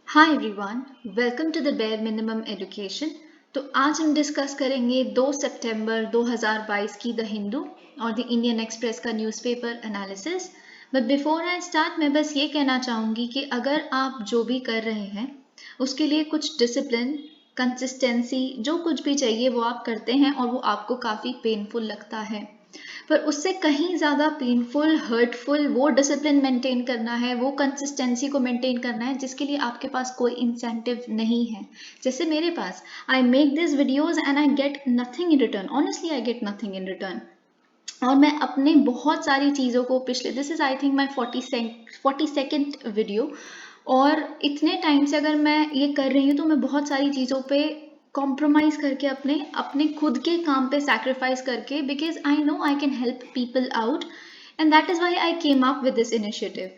Hi everyone, welcome to the bare minimum education. तो आज हम डिस्कस करेंगे 2 सितंबर 2022 की द हिंदू और द इंडियन एक्सप्रेस का newspaper analysis. But before I start मैं बस ये कहना चाहूँगी कि अगर आप जो भी कर रहे हैं उसके लिए कुछ डिसिप्लिन, कंसिस्टेंसी, जो कुछ भी चाहिए वो आप करते हैं और वो आपको काफ़ी पेनफुल लगता है, पर उससे कहीं ज़्यादा पेनफुल, हर्टफुल वो डिसिप्लिन मेंटेन करना है, वो कंसिस्टेंसी को मेंटेन करना है जिसके लिए आपके पास कोई इंसेंटिव नहीं है। जैसे मेरे पास, I make this videos and I get nothing in return. Honestly I get nothing in return. और मैं अपने बहुत सारी चीज़ों को पिछले, this is I think my 42nd video, और इतने टाइम से अगर मैं ये कर रही हूँ तो मैं बहुत सारी चीज़ों पे कॉम्प्रोमाइज़ करके अपने अपने खुद के काम पे सैक्रिफाइस करके, because I know I can help people out and that is why I came up with this initiative.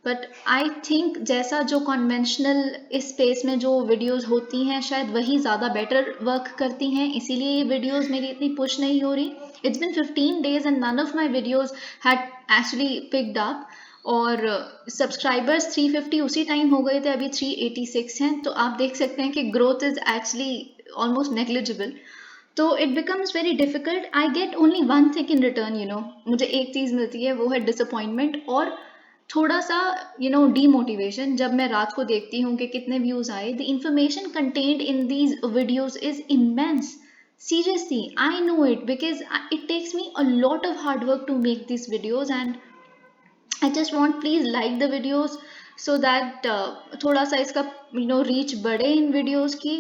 But I think जैसा जो कन्वेंशनल इस स्पेस में जो वीडियोस होती हैं शायद वही ज़्यादा बेटर वर्क करती हैं, इसीलिए ये वीडियोस मेरी इतनी पुश नहीं हो रही। It's been 15 days and none of my videos had actually picked up, और सब्सक्राइबर्स 350 उसी टाइम हो गए थे, अभी 386 हैं, तो आप देख सकते हैं कि growth is actually almost negligible. तो it becomes very difficult. I get only one thing in return, मुझे एक चीज़ मिलती है, वो है डिसअपॉइंटमेंट और थोड़ा सा डीमोटिवेशन। जब मैं रात को देखती हूँ कि कितने व्यूज आए, the information contained in these videos is immense. Seriously, I know it because it takes me a lot of hard work to make these videos, and I just want, please like the videos so that थोड़ा सा इसका reach बढ़े इन videos की।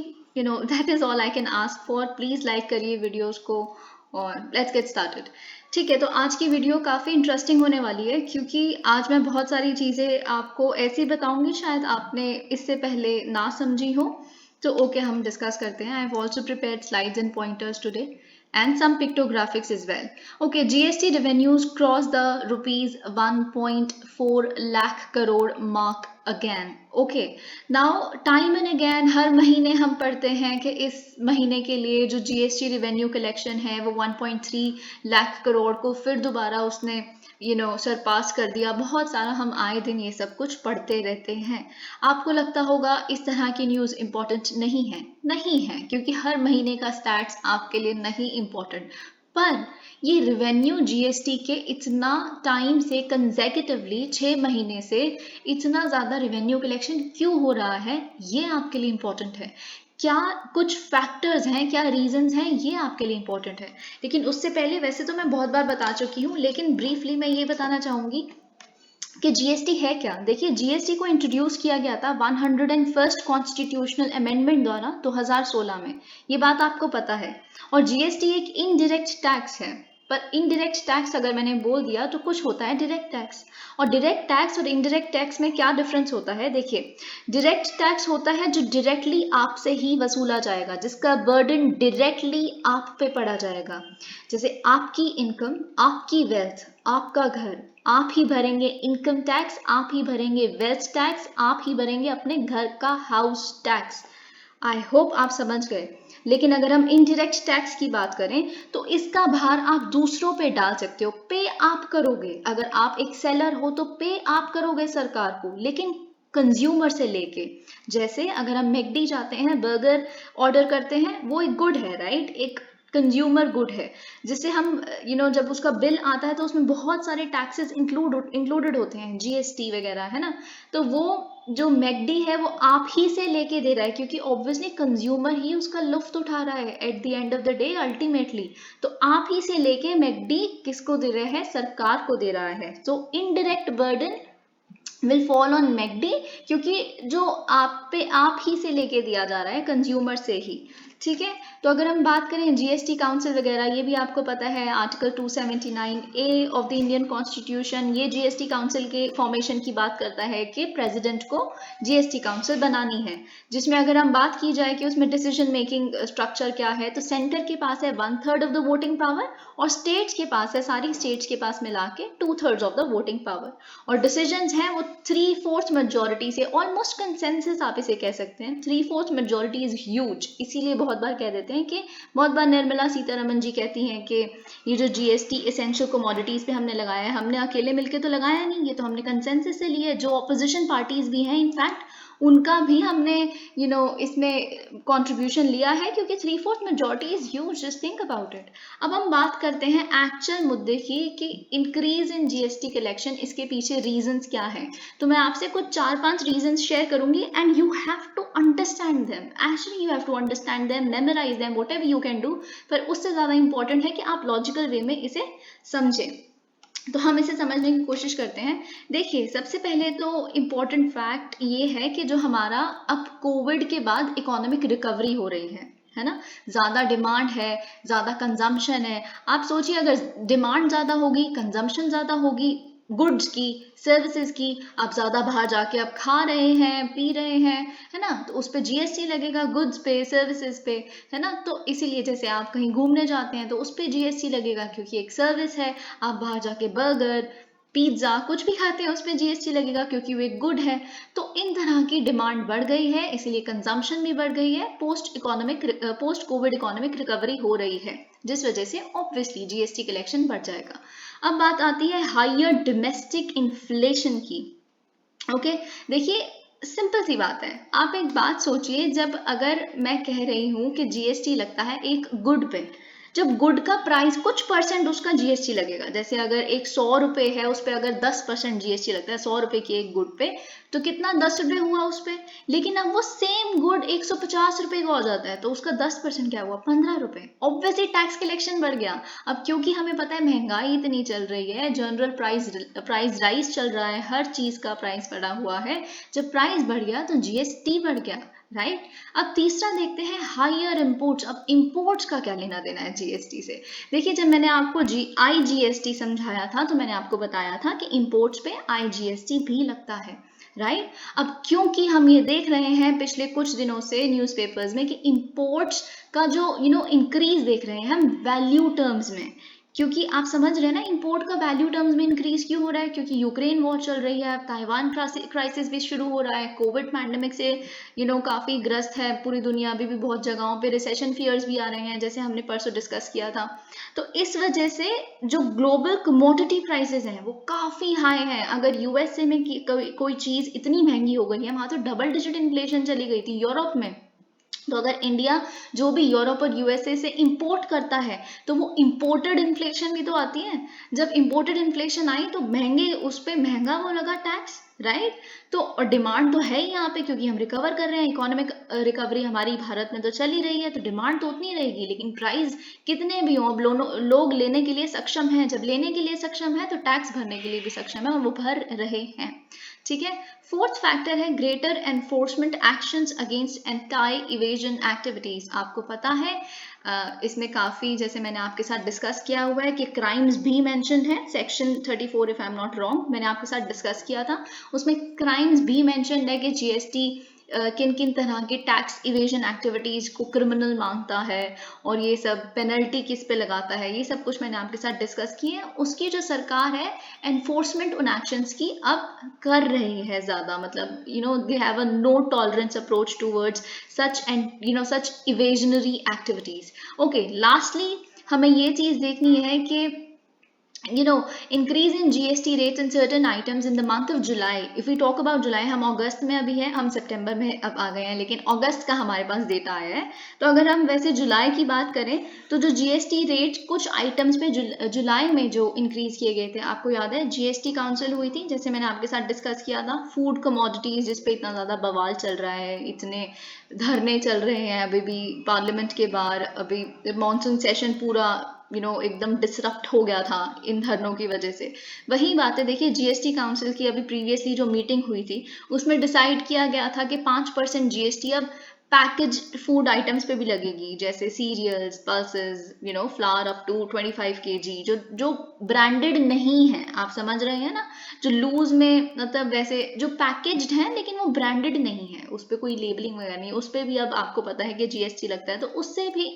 that is all I can ask for. Please like करिए videos को और let's get started। ठीक है, तो आज की वीडियो काफ़ी इंटरेस्टिंग होने वाली है क्योंकि आज मैं बहुत सारी चीज़ें आपको ऐसी बताऊंगी शायद आपने इससे पहले ना समझी हो। तो ओके, हम डिस्कस करते हैं। I have also prepared slides and pointers today and some pictographics as well. Okay, GST revenues crossed the rupees 1.4 lakh crore mark again. Okay, now time and again हर महीने हम पढ़ते हैं कि इस महीने के लिए जो GST रेवेन्यू कलेक्शन है वो 1.3 लाख करोड़ को फिर दोबारा उसने सरपास कर दिया। बहुत सारा हम आए दिन ये सब कुछ पढ़ते रहते हैं। आपको लगता होगा इस तरह की न्यूज़ इम्पोर्टेंट नहीं है, नहीं है, क्योंकि हर महीने का स्टैट्स आपके लिए नहीं इम्पोर्टेंट। पर ये रेवेन्यू जीएसटी के इतना टाइम से कंसेक्यूटिवली 6 महीने से इतना ज़्यादा रेवेन्यू कलेक्शन क्यों हो रहा है, ये आपके लिए इम्पोर्टेंट है। क्या कुछ फैक्टर्स हैं, क्या रीजंस हैं, ये आपके लिए इम्पोर्टेंट है। लेकिन उससे पहले, वैसे तो मैं बहुत बार बता चुकी हूँ, लेकिन ब्रीफली मैं ये बताना चाहूँगी कि जीएसटी है क्या। देखिए, जीएसटी को इंट्रोड्यूस किया गया था 101st कॉन्स्टिट्यूशनल अमेंडमेंट द्वारा 2016 में, ये बात आपको पता है। और जीएसटी एक इनडायरेक्ट टैक्स है, पर इनडायरेक्ट टैक्स अगर मैंने बोल दिया तो कुछ होता है डायरेक्ट टैक्स। और डायरेक्ट टैक्स और इनडायरेक्ट टैक्स में क्या डिफरेंस होता है? देखिए, डायरेक्ट टैक्स होता है जो डायरेक्टली आपसे ही वसूला जाएगा, जिसका बर्डन डायरेक्टली आप पे पड़ा जाएगा। जैसे आपकी इनकम, आपकी वेल्थ, आपका घर, आप ही भरेंगे इनकम टैक्स, आप ही भरेंगे वेल्थ टैक्स, आप ही भरेंगे अपने घर का हाउस टैक्स। आई होप आप समझ गए। लेकिन अगर हम इनडायरेक्ट टैक्स की बात करें तो इसका भार आप दूसरों पे डाल सकते हो, पे आप करोगे। अगर आप एक सेलर हो तो पे आप करोगे सरकार को, लेकिन कंज्यूमर से लेके, जैसे अगर हम मैकडी जाते हैं, बर्गर ऑर्डर करते हैं, वो एक गुड है, राइट, एक कंज्यूमर गुड है, जिससे हम जब उसका बिल आता है तो उसमें बहुत सारे टैक्सेस इंक्लूडेड होते हैं, जीएसटी वगैरह, है ना। तो वो जो मैकडी है वो आप ही से लेके दे रहा है, क्योंकि ऑब्वियसली कंज्यूमर ही उसका लुफ्त उठा रहा है at the end of the day ultimately. तो आप ही से लेके मैकडी किसको दे रहा है? सरकार को दे रहा है। तो indirect burden will fall on McD, क्योंकि जो आप पे आप ही से लेके दिया जा रहा है, कंज्यूमर से ही। ठीक है, तो अगर हम बात करें जीएसटी काउंसिल वगैरह, ये भी आपको पता है, article 279A of the Indian constitution, ये जीएसटी काउंसिल के फॉर्मेशन की बात करता है कि प्रेसिडेंट को जीएसटी काउंसिल बनानी है, जिसमें अगर हम बात की जाए कि उसमें डिसीजन मेकिंग स्ट्रक्चर क्या है, तो सेंटर के पास है 1/3 ऑफ द वोटिंग पावर और स्टेट्स के पास है, सारी स्टेट्स के पास मिला के 2/3 ऑफ द वोटिंग पावर। और डिसीजंस हैं वो 3/4 मेजोरिटी से, ऑलमोस्ट कंसेंसस आप इसे कह सकते हैं। 3/4 मेजोरिटी इज ह्यूज, इसीलिए बहुत बार कह देते हैं कि, बहुत बार निर्मला सीतारमन जी कहती हैं कि ये जो जीएसटी एसेंशियल कमोडिटीज पे हमने लगाया है, हमने अकेले मिलकर तो लगाया नहीं, ये तो हमने कंसेंसस से लिया है। जो ऑपोजिशन पार्टीज भी हैं इनफैक्ट उनका भी हमने इसमें कंट्रीब्यूशन लिया है, क्योंकि 3/4 majority is huge, just think about it. अब हम बात करते हैं एक्चुअल मुद्दे की कि इंक्रीज इन जीएसटी कलेक्शन, इसके पीछे रीजंस क्या है। तो मैं आपसे कुछ 4-5 रीजंस शेयर करूंगी and you have to understand them, actually you have to understand them, memorise them, whatever you can do, पर उससे ज्यादा इंपॉर्टेंट है कि आप लॉजिकल वे में इसे समझें। तो हम इसे समझने की कोशिश करते हैं। देखिए, सबसे पहले तो इम्पोर्टेंट फैक्ट ये है कि जो हमारा अब कोविड के बाद इकोनॉमिक रिकवरी हो रही है ना, ज़्यादा डिमांड है, ज़्यादा कंजम्पशन है। आप सोचिए, अगर डिमांड ज़्यादा होगी, कंजम्पशन ज़्यादा होगी गुड्स की, सर्विसेज की, आप ज़्यादा बाहर जाके आप खा रहे हैं, पी रहे हैं, है ना, तो उस पर जीएसटी लगेगा, गुड्स पे, सर्विसेज पे, है ना। तो इसीलिए जैसे आप कहीं घूमने जाते हैं तो उस पर जीएसटी लगेगा, क्योंकि एक सर्विस है। आप बाहर जाके बर्गर, पिज्ज़ा कुछ भी खाते हैं उस पर जीएसटी लगेगा, क्योंकि वो एक गुड है। तो इन तरह की डिमांड बढ़ गई है, इसीलिए कंजम्पशन भी बढ़ गई है, पोस्ट कोविड इकोनॉमिक रिकवरी हो रही है, जिस वजह से ऑब्वियसली जीएसटी कलेक्शन बढ़ जाएगा। अब बात आती है हायर डोमेस्टिक इन्फ्लेशन की। ओके, देखिए सिंपल सी बात है, आप एक बात सोचिए, जब अगर मैं कह रही हूँ कि जीएसटी लगता है एक गुड पे, जब गुड का प्राइस कुछ परसेंट उसका जीएसटी लगेगा, जैसे अगर एक 100 रुपये है, उस पर अगर 10% जीएसटी लगता है 100 रुपये की एक गुड पे, तो कितना 10 रुपये हुआ उस पर। लेकिन अब वो सेम गुड 150 रुपये का हो जाता है, तो उसका 10% क्या हुआ, 15 रुपये। ऑब्वियसली टैक्स कलेक्शन बढ़ गया। अब क्योंकि हमें पता है महंगाई इतनी चल रही है, जनरल प्राइस राइज चल रहा है, हर चीज का प्राइस बढ़ा हुआ है, जब प्राइस बढ़ गया तो जीएसटी बढ़ गया, राइट। अब तीसरा देखते हैं हायर इम्पोर्ट्स। अब इम्पोर्ट्स का क्या लेना देना है जीएसटी से। देखिए, जब मैंने आपको आईजीएसटी समझाया था तो मैंने आपको बताया था कि इम्पोर्ट्स पे आईजीएसटी भी लगता है, राइट। अब क्योंकि हम ये देख रहे हैं पिछले कुछ दिनों से न्यूज़पेपर्स में कि इम्पोर्ट्स का जो इंक्रीज देख रहे हैं हम वैल्यू टर्म्स में, क्योंकि आप समझ रहे हैं ना इम्पोर्ट का वैल्यू टर्म्स में इंक्रीज क्यों हो रहा है, क्योंकि यूक्रेन वॉर चल रही है, ताइवान क्राइसिस भी शुरू हो रहा है, कोविड पैंडेमिक से काफी ग्रस्त है पूरी दुनिया, अभी भी बहुत जगहों पे रिसेशन फियर्स भी आ रहे हैं, जैसे हमने परसों डिस्कस किया था। तो इस वजह से जो ग्लोबल कमोडिटी प्राइसेस हैं वो काफी हाई हैं। अगर यूएसए में कोई चीज इतनी महंगी हो गई है, वहां तो डबल डिजिट इन्फ्लेशन चली गई थी यूरोप में, तो अगर इंडिया जो भी यूरोप और यूएसए से इंपोर्ट करता है तो वो इंपोर्टेड इन्फ्लेशन भी तो आती है। जब इंपोर्टेड इन्फ्लेशन आई तो महंगे, उस पर महंगा वो लगा टैक्स, राइट। तो डिमांड तो है ही यहाँ पे, क्योंकि हम रिकवर कर रहे हैं, इकोनॉमिक रिकवरी हमारी भारत में तो चल ही रही है, तो डिमांड तो उतनी रहेगी, लेकिन प्राइस कितने भी हो, अब लोग लेने के लिए सक्षम हैं। जब लेने के लिए सक्षम है तो टैक्स भरने के लिए भी सक्षम है, और वो भर रहे हैं, ठीक है। फोर्थ फैक्टर है greater enforcement actions against anti evasion activities. आपको पता है इसमें काफी, जैसे मैंने आपके साथ डिस्कस किया हुआ है कि क्राइम्स भी मेंशन है, section 34 if I am not wrong, मैंने आपके साथ डिस्कस किया था, उसमें क्राइम्स भी मेंशन है कि जीएसटी किन किन तरह की टैक्स इवेजन एक्टिविटीज को क्रिमिनल मानता है, और ये सब पेनल्टी किस पे लगाता है, ये सब कुछ मैंने आपके साथ डिस्कस किए हैं। उसकी जो सरकार है एनफोर्समेंट उन एक्शंस की अब कर रही है ज्यादा, मतलब they have a no tolerance approach towards such and such evasionary activities. Okay, lastly हमें ये चीज देखनी है कि increase in GST rates in certain items in the month of July. If we talk about July, हम अगस्त में अभी हैं, हम सितंबर में अब आ गए हैं, लेकिन अगस्त का हमारे पास डेटा आया है। तो अगर हम वैसे जुलाई की बात करें तो जो जीएसटी रेट कुछ आइटम्स पे जुलाई में जो इंक्रीज किए गए थे, आपको याद है जीएसटी काउंसिल हुई थी, जैसे मैंने आपके साथ डिस्कस किया था, फूड कमोडिटीज जिसपे इतना ज्यादा बवाल चल रहा है, इतने धरने चल रहे हैं अभी भी पार्लियामेंट के बाहर, अभी मॉनसून सेशन पूरा एकदम डिसरप्ट हो गया था इन धरनों की वजह से। वही बात है, देखिए जीएसटी काउंसिल की अभी प्रीवियसली जो मीटिंग हुई थी उसमें डिसाइड किया गया था कि 5% जीएसटी अब पैकेज फूड आइटम्स पे भी लगेगी, जैसे cereals, pulses, flour up to 25 kg, जो ब्रांडेड नहीं है, आप समझ रहे हैं ना, जो लूज में, मतलब वैसे जो पैकेज्ड है लेकिन वो ब्रांडेड नहीं है, उस पर कोई लेबलिंग वगैरह नहीं, उस पर भी अब आपको पता है कि जीएसटी लगता है, तो उससे भी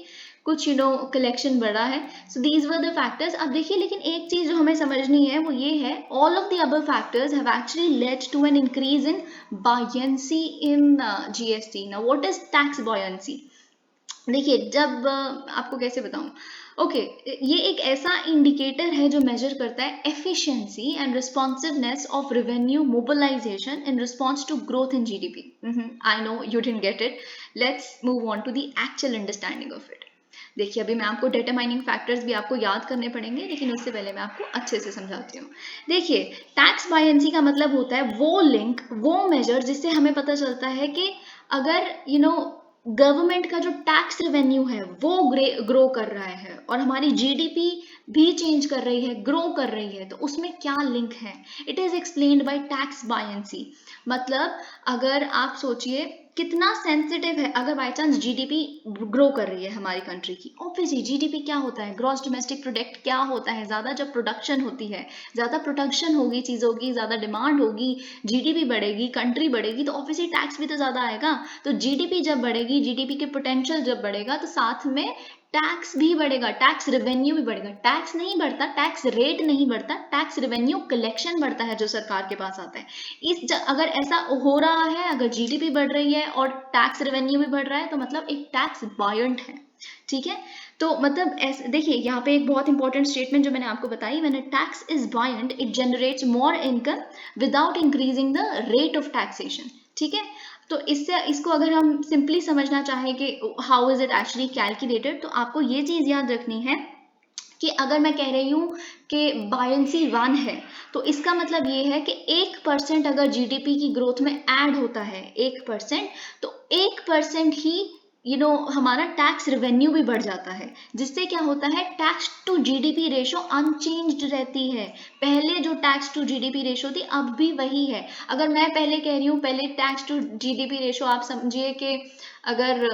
कुछ कलेक्शन बढ़ा है। सो दीज वर द फैक्टर्स। अब देखिए, लेकिन एक चीज जो हमें समझनी है वो ये है, all of the above factors have actually led to an increase in buoyancy in GST. Now what is tax buoyancy? देखिए जब आपको कैसे बताऊं, ओके, ये एक ऐसा इंडिकेटर है जो मेजर करता है efficiency and responsiveness of revenue mobilisation in response to growth in GDP. I know you didn't get it. Let's move on to the actual understanding of it. देखिए अभी मैं आपको डिटरमाइनिंग फैक्टर्स भी आपको याद करने पड़ेंगे, लेकिन उससे पहले मैं आपको अच्छे से समझाती हूँ. देखिए टैक्स बायंसी का मतलब होता है वो लिंक, वो मेजर जिससे हमें पता चलता है कि अगर गवर्नमेंट का जो टैक्स रेवेन्यू है वो ग्रो कर रहा है और हमारी जीडीपी भी चेंज कर रही है, ग्रो कर रही है, तो उसमें क्या लिंक है. It is explained bye tax buoyancy. मतलब अगर आप सोचिए कितना सेंसिटिव है, अगर बाई चांस जीडीपी ग्रो कर रही है हमारी कंट्री की, ऑब्वियसली जीडीपी क्या होता है, ग्रॉस डोमेस्टिक प्रोडक्ट क्या होता है, ज्यादा जब प्रोडक्शन होती है, ज्यादा प्रोडक्शन होगी चीजों की, ज्यादा डिमांड होगी, जीडीपी बढ़ेगी, कंट्री बढ़ेगी, तो ऑब्वियसली टैक्स भी तो ज्यादा आएगा. तो जीडीपी जब बढ़ेगी, जीडीपी के पोटेंशियल जब बढ़ेगा, तो साथ में टैक्स भी बढ़ेगा, टैक्स रेवेन्यू भी बढ़ेगा. टैक्स नहीं बढ़ता, टैक्स रेट नहीं बढ़ता, टैक्स रेवेन्यू कलेक्शन बढ़ता है जो सरकार के पास आता है. अगर ऐसा हो रहा है, अगर जीडीपी बढ़ रही है और टैक्स रेवेन्यू भी बढ़ रहा है, तो मतलब एक टैक्स बायंट है. ठीक है, तो मतलब ऐसे देखिए यहाँ पे एक बहुत इंपॉर्टेंट स्टेटमेंट जो मैंने आपको बताई, मैंने tax is buoyant, it generates more income without increasing the rate of taxation. ठीक है, तो इसको अगर हम सिंपली समझना चाहें कि how is it actually calculated, तो आपको ये चीज याद रखनी है कि अगर मैं कह रही हूँ कि बायंसी 1 है, तो इसका मतलब ये है कि 1% अगर जीडीपी की ग्रोथ में ऐड होता है 1%, तो 1% ही हमारा टैक्स रेवेन्यू भी बढ़ जाता है, जिससे क्या होता है, tax to GDP ratio unchanged रहती है. पहले जो टैक्स टू जीडीपी रेशो थी अब भी वही है. अगर मैं पहले कह रही हूँ, पहले टैक्स टू जीडीपी रेशो आप समझिए कि अगर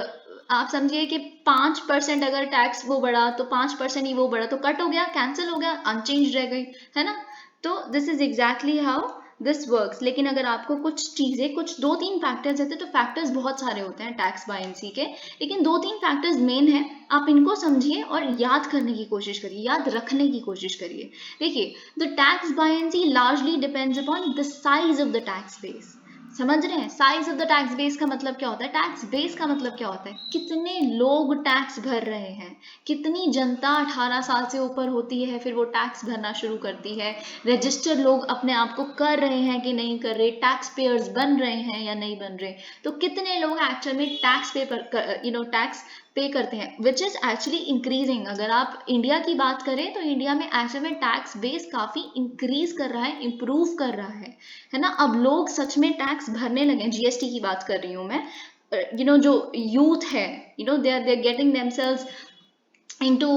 आप समझिए कि 5% अगर टैक्स वो बढ़ा, तो 5% ही वो बढ़ा, तो कट हो गया, कैंसिल हो गया, अनचेंज रह गई, है ना. तो this is exactly how this works. लेकिन अगर आपको कुछ चीजें, कुछ 2-3 फैक्टर्स रहते, तो फैक्टर्स बहुत सारे होते हैं टैक्स बायंसी के, लेकिन 2-3 फैक्टर्स मेन है, आप इनको समझिए और याद करने की कोशिश करिए, याद रखने की कोशिश करिए. देखिए the tax buoyancy largely depends upon the size of the tax base. समझ रहे हैं, size of the tax base का मतलब क्या होता है, टैक्स बेस का मतलब क्या होता है, कितने लोग टैक्स भर रहे हैं, कितनी जनता 18 साल से ऊपर होती है फिर वो टैक्स भरना शुरू करती है, रजिस्टर लोग अपने आप को कर रहे हैं कि नहीं कर रहे, टैक्स पेयर्स बन रहे हैं या नहीं बन रहे, तो कितने लोग एक्चुअल में टैक्स टैक्स पे करते हैं, विच इज एक्चुअली इंक्रीजिंग. अगर आप इंडिया की बात करें तो इंडिया में एक्चुअल में टैक्स बेस काफी इंक्रीज कर रहा है, इम्प्रूव कर रहा है ना. अब लोग सच में टैक्स भरने लगे. जीएसटी की बात कर रही हूँ मैं. जो यूथ है, they are getting themselves into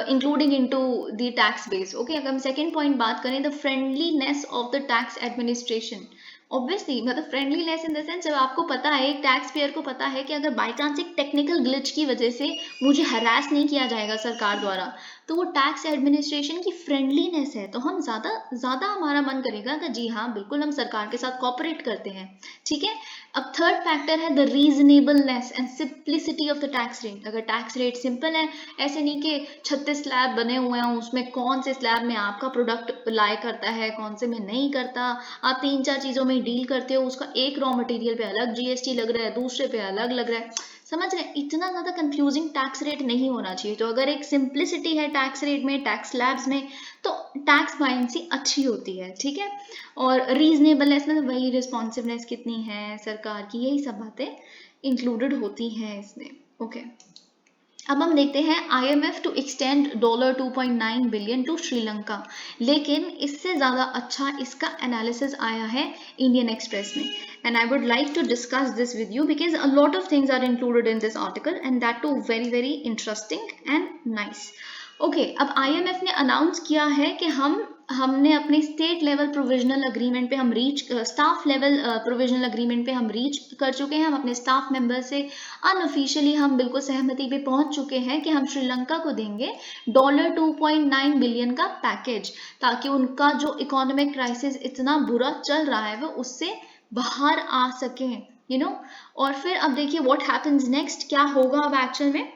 including into the tax base. Okay, अगर हम सेकेंड पॉइंट बात करें, the friendliness of the tax administration. Obviously मतलब फ्रेंडलीनेस इन द सेंस, जब आपको पता है, एक टैक्स पेयर को पता है कि अगर बाई चांस एक टेक्निकल ग्लिच की वजह से मुझे हरास नहीं किया जाएगा सरकार द्वारा, तो वो टैक्स एडमिनिस्ट्रेशन की फ्रेंडलीनेस है, तो हम ज्यादा हमारा मन करेगा कि जी हाँ बिल्कुल हम सरकार के साथ कॉपरेट करते हैं. ठीक है, अब थर्ड फैक्टर है the reasonableness and simplicity of the tax rate. अगर टैक्स रेट सिंपल है, ऐसे नहीं कि 36 स्लैब बने हुए हैं, उसमें कौन से स्लैब में आपका प्रोडक्ट लाई करता है, कौन से में नहीं करता, आप 3-4 चीजों में डील करते हो, उसका एक रॉ मटेरियल पे अलग जीएसटी लग रहा है, दूसरे पे अलग लग रहा है. समझ रहे, इतना ज्यादा कंफ्यूजिंग टैक्स रेट नहीं होना चाहिए. तो अगर एक सिंप्लिसिटी है टैक्स रेट में, टैक्स स्लैब्स में, तो टैक्स बायंसी अच्छी होती है. ठीक है, और रीजनेबलनेस में वही रिस्पॉन्सिवनेस कितनी है सरकार की, यही सब बातें इंक्लूडेड होती हैं इसमें. ओके, अब हम देखते हैं IMF to extend $2.9 billion to Sri Lanka. लेकिन इससे ज़्यादा अच्छा इसका एनालिसिस आया है इंडियन एक्सप्रेस में, and I would like to discuss this with you because a lot of things are included in this article and that too very interesting and nice. Okay, अब IMF ने अनाउंस किया है कि हमने अपने स्टेट लेवल प्रोविजनल अग्रीमेंट पे हम staff level provisional agreement पे हम रीच कर चुके हैं. हम अपने स्टाफ मेंबर से अनऑफिशियली हम बिल्कुल सहमति पे पहुंच चुके हैं कि हम श्रीलंका को देंगे $2.9 बिलियन का पैकेज, ताकि उनका जो इकोनॉमिक क्राइसिस इतना बुरा चल रहा है वो उससे बाहर आ सके. और फिर अब देखिए व्हाट हैपेंस नेक्स्ट, क्या होगा अब एक्चुअल में.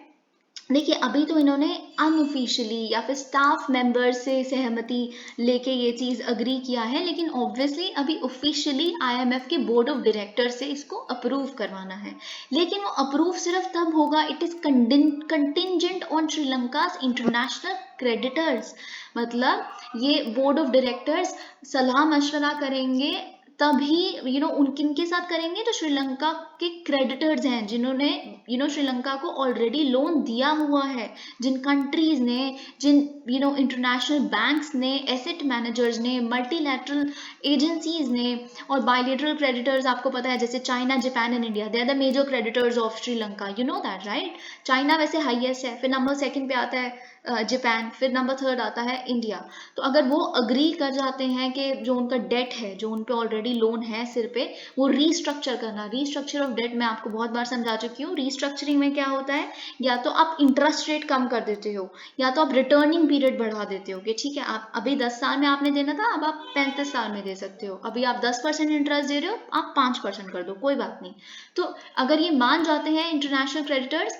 देखिए अभी तो इन्होंने अनऑफिशियली या फिर स्टाफ मेंबर से सहमति लेके ये चीज़ अग्री किया है, लेकिन ऑब्वियसली अभी ऑफिशियली आईएमएफ के बोर्ड ऑफ डायरेक्टर से इसको अप्रूव करवाना है। लेकिन वो अप्रूव सिर्फ तब होगा, it is contingent on Sri Lanka's international creditors. मतलब ये बोर्ड ऑफ डायरेक्टर्स सलाह मशवरा करेंगे तभी उन किनके साथ करेंगे, जो श्रीलंका के क्रेडिटर्स हैं, जिन्होंने श्रीलंका को ऑलरेडी लोन दिया हुआ है, जिन कंट्रीज ने, जिन इंटरनेशनल बैंक्स ने, एसेट मैनेजर्स ने, मल्टीलैटरल एजेंसीज ने, और बायलेटरल क्रेडिटर्स आपको पता है जैसे China, Japan and India, they are the major creditors of Sri Lanka, you know that right. China वैसे हाईएस्ट है, फिर नंबर सेकंड पे आता है जापान, फिर नंबर थर्ड आता है इंडिया। तो अगर वो अग्री कर जाते हैं कि जो उनका डेट है, जो उन पे ऑलरेडी लोन है सिर पे, वो रीस्ट्रक्चर करना, रीस्ट्रक्चर ऑफ डेट मैं आपको बहुत बार समझा चुकी हूँ। रीस्ट्रक्चरिंग में क्या होता है, या तो आप इंटरेस्ट रेट कम कर देते हो, या तो आप रिटर्निंग पीरियड बढ़ा देते हो कि ठीक है आप अभी 10 साल में आपने देना था, अब आप 35 साल में दे सकते हो, अभी आप 10% इंटरेस्ट दे रहे हो, आप 5% कर दो, कोई बात नहीं। तो अगर ये मान जाते हैं इंटरनेशनल क्रेडिटर्स,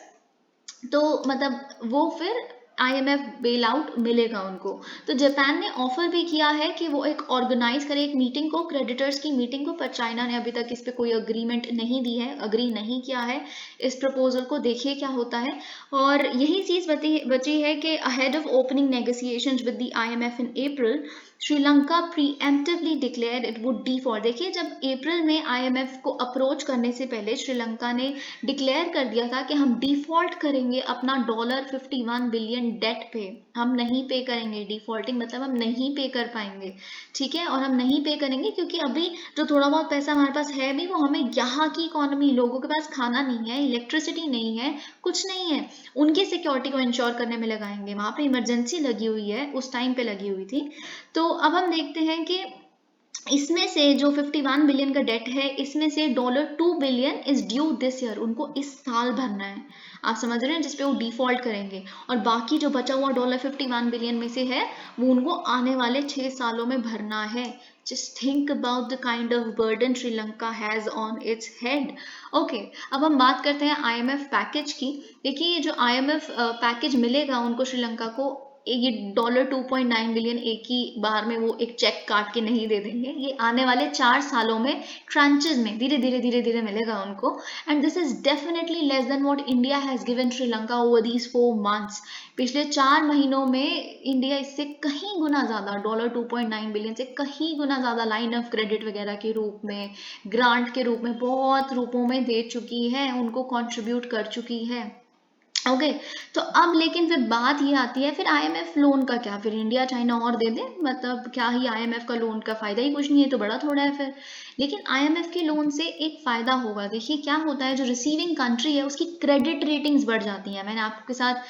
तो मतलब वो फिर आईएमएफ बेल आउट मिलेगा उनको। तो जापान ने ऑफर भी किया है कि वो एक ऑर्गेनाइज करे एक मीटिंग को, क्रेडिटर्स की मीटिंग को, पर चाइना ने अभी तक इस पे कोई अग्रीमेंट नहीं दी है, अग्री नहीं किया है इस प्रपोजल को। देखिए क्या होता है। और यही चीज बची है कि ahead of opening negotiations with the IMF in April, Sri Lanka preemptively declare it would default. देखिए जब अप्रैल में आईएमएफ को अप्रोच करने से पहले श्रीलंका ने डिक्लेयर कर दिया था कि हम डिफॉल्ट करेंगे अपना $51 बिलियन डेट पे, हम नहीं पे करेंगे। डिफॉल्टिंग मतलब हम नहीं पे कर पाएंगे, ठीक है। और हम नहीं पे करेंगे क्योंकि अभी जो थोड़ा बहुत पैसा हमारे पास है भी, वो हमें यहाँ की इकोनॉमी, लोगों के पास खाना नहीं है, इलेक्ट्रिसिटी नहीं है, कुछ नहीं है, उनकी सिक्योरिटी को इंश्योर करने में लगाएंगे। वहां पे इमरजेंसी लगी हुई है, उस टाइम पे लगी हुई थी। तो अब हम देखते हैं कि इसमें से जो 51 बिलियन का डेट है, इसमें से $2 billion is due this year, उनको इस साल भरना है। आप समझ रहे हैं, जिसपे वो डिफॉल्ट करेंगे। और बाकी जो बचा हुआ $51 बिलियन में से है, वो उनको आने वाले 6 सालों में भरना है। Just think about the kind of burden Sri Lanka has on its head. Okay, अब हम बात करते हैं आईएमएफ पैकेज की। देखिए ये जो आईएमएफ पैकेज मिलेगा उनको, श्रीलंका को, ये $2.9 बिलियन एक ही बार में वो एक चेक काट के नहीं दे देंगे, ये आने वाले 4 सालों में ट्रांचेस में धीरे धीरे मिलेगा उनको। And this is definitely less than what India has given Sri Lanka over these 4 months. पिछले 4 महीनों में इंडिया इससे कहीं गुना ज्यादा, $2.9 बिलियन से कहीं गुना ज्यादा लाइन ऑफ क्रेडिट वगैरह के रूप में, ग्रांट के रूप में, बहुत रूपों में दे चुकी है, उनको कॉन्ट्रीब्यूट कर चुकी है। ओके, तो अब लेकिन फिर बात ये आती है, फिर आईएमएफ लोन का क्या, फिर इंडिया चाइना और दे दे, मतलब क्या ही आईएमएफ का लोन का फायदा ही कुछ नहीं है, तो बड़ा थोड़ा है फिर। लेकिन आईएमएफ के लोन से एक फायदा होगा। देखिए क्या होता है, जो रिसीविंग कंट्री है उसकी क्रेडिट रेटिंग्स बढ़ जाती हैं। मैंने आपके साथ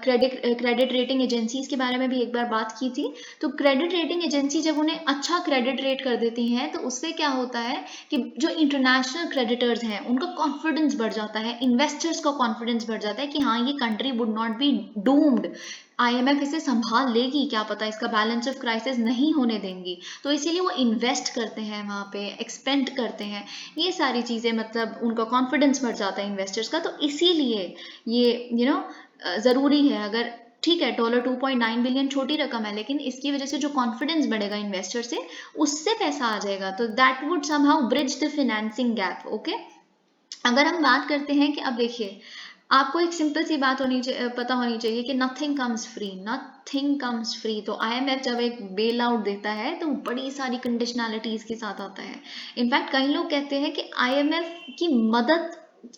क्रेडिट रेटिंग एजेंसीज के बारे में भी एक बार बात की थी। तो क्रेडिट रेटिंग एजेंसी जब उन्हें अच्छा क्रेडिट रेट कर देती हैं, तो उससे क्या होता है कि जो इंटरनेशनल क्रेडिटर्स हैं उनका कॉन्फिडेंस बढ़ जाता है, इन्वेस्टर्स का कॉन्फिडेंस बढ़ जाता है कि हाँ ये country would not be doomed, IMF इसे संभाल लेगी, क्या पता इसका बैलेंस ऑफ क्राइसिस नहीं होने देंगी। तो इसीलिए वो इन्वेस्ट करते हैं वहाँ पे, एक्सपेंड करते हैं, ये सारी चीज़ें, मतलब उनका कॉन्फिडेंस बढ़ जाता है इन्वेस्टर्स का। तो इसीलिए ये ज़रूरी है। अगर ठीक है $2.9 बिलियन छोटी रकम है, लेकिन इसकी वजह से जो कॉन्फिडेंस बढ़ेगा इन्वेस्टर से, उससे पैसा आ जाएगा, तो that would somehow bridge the financing gap. Okay, अगर हम बात करते हैं कि अब देखिए आपको एक सिंपल सी बात पता होनी चाहिए कि nothing comes free, nothing comes free. तो आईएमएफ जब एक बेल आउट देता है तो बड़ी सारी कंडीशनैलिटीज के साथ आता है। इनफैक्ट कई लोग कहते हैं कि आईएमएफ की मदद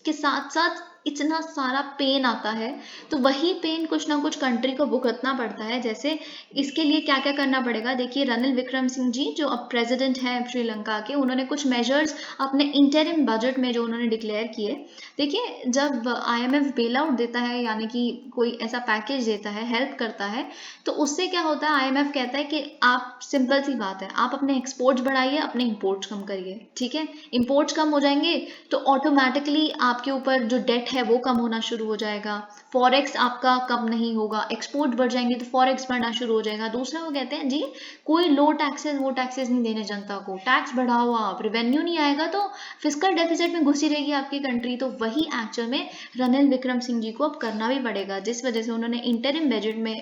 के साथ साथ इतना सारा पेन आता है, तो वही पेन कुछ ना कुछ कंट्री को भुगतना पड़ता है। जैसे इसके लिए क्या क्या करना पड़ेगा, देखिए रणिल विक्रमसिंहे जी जो अब प्रेसिडेंट हैं श्रीलंका के, उन्होंने कुछ मेजर्स अपने इंटरिम बजट में जो उन्होंने डिक्लेयर किए। देखिए जब आईएमएफ बेल आउट देता है, यानी कि कोई ऐसा पैकेज देता है, हेल्प करता है, तो उससे क्या होता है, आईएमएफ कहता है कि आप, सिंपल सी बात है, आप अपने एक्सपोर्ट्स बढ़ाइए, अपने इंपोर्ट्स कम करिए, ठीक है। इंपोर्ट्स कम हो जाएंगे तो ऑटोमेटिकली आपके ऊपर जो डेट है वो कम होना शुरू हो जाएगा, फॉरेक्स आपका कम नहीं होगा, एक्सपोर्ट बढ़ जाएंगे तो फॉरेक्स बढ़ना शुरू हो जाएगा। दूसरा वो कहते हैं जी कोई लो टैक्सेस वो टैक्सेस नहीं देने जनता को, टैक्स बढ़ाओ आप, रेवेन्यू नहीं आएगा तो फिस्कल डेफिसिट में घुसी रहेगी आपकी कंट्री। तो वही एक्चुअल में रणिल विक्रम सिंह जी को अब करना भी पड़ेगा, जिस वजह से उन्होंने इंटरिम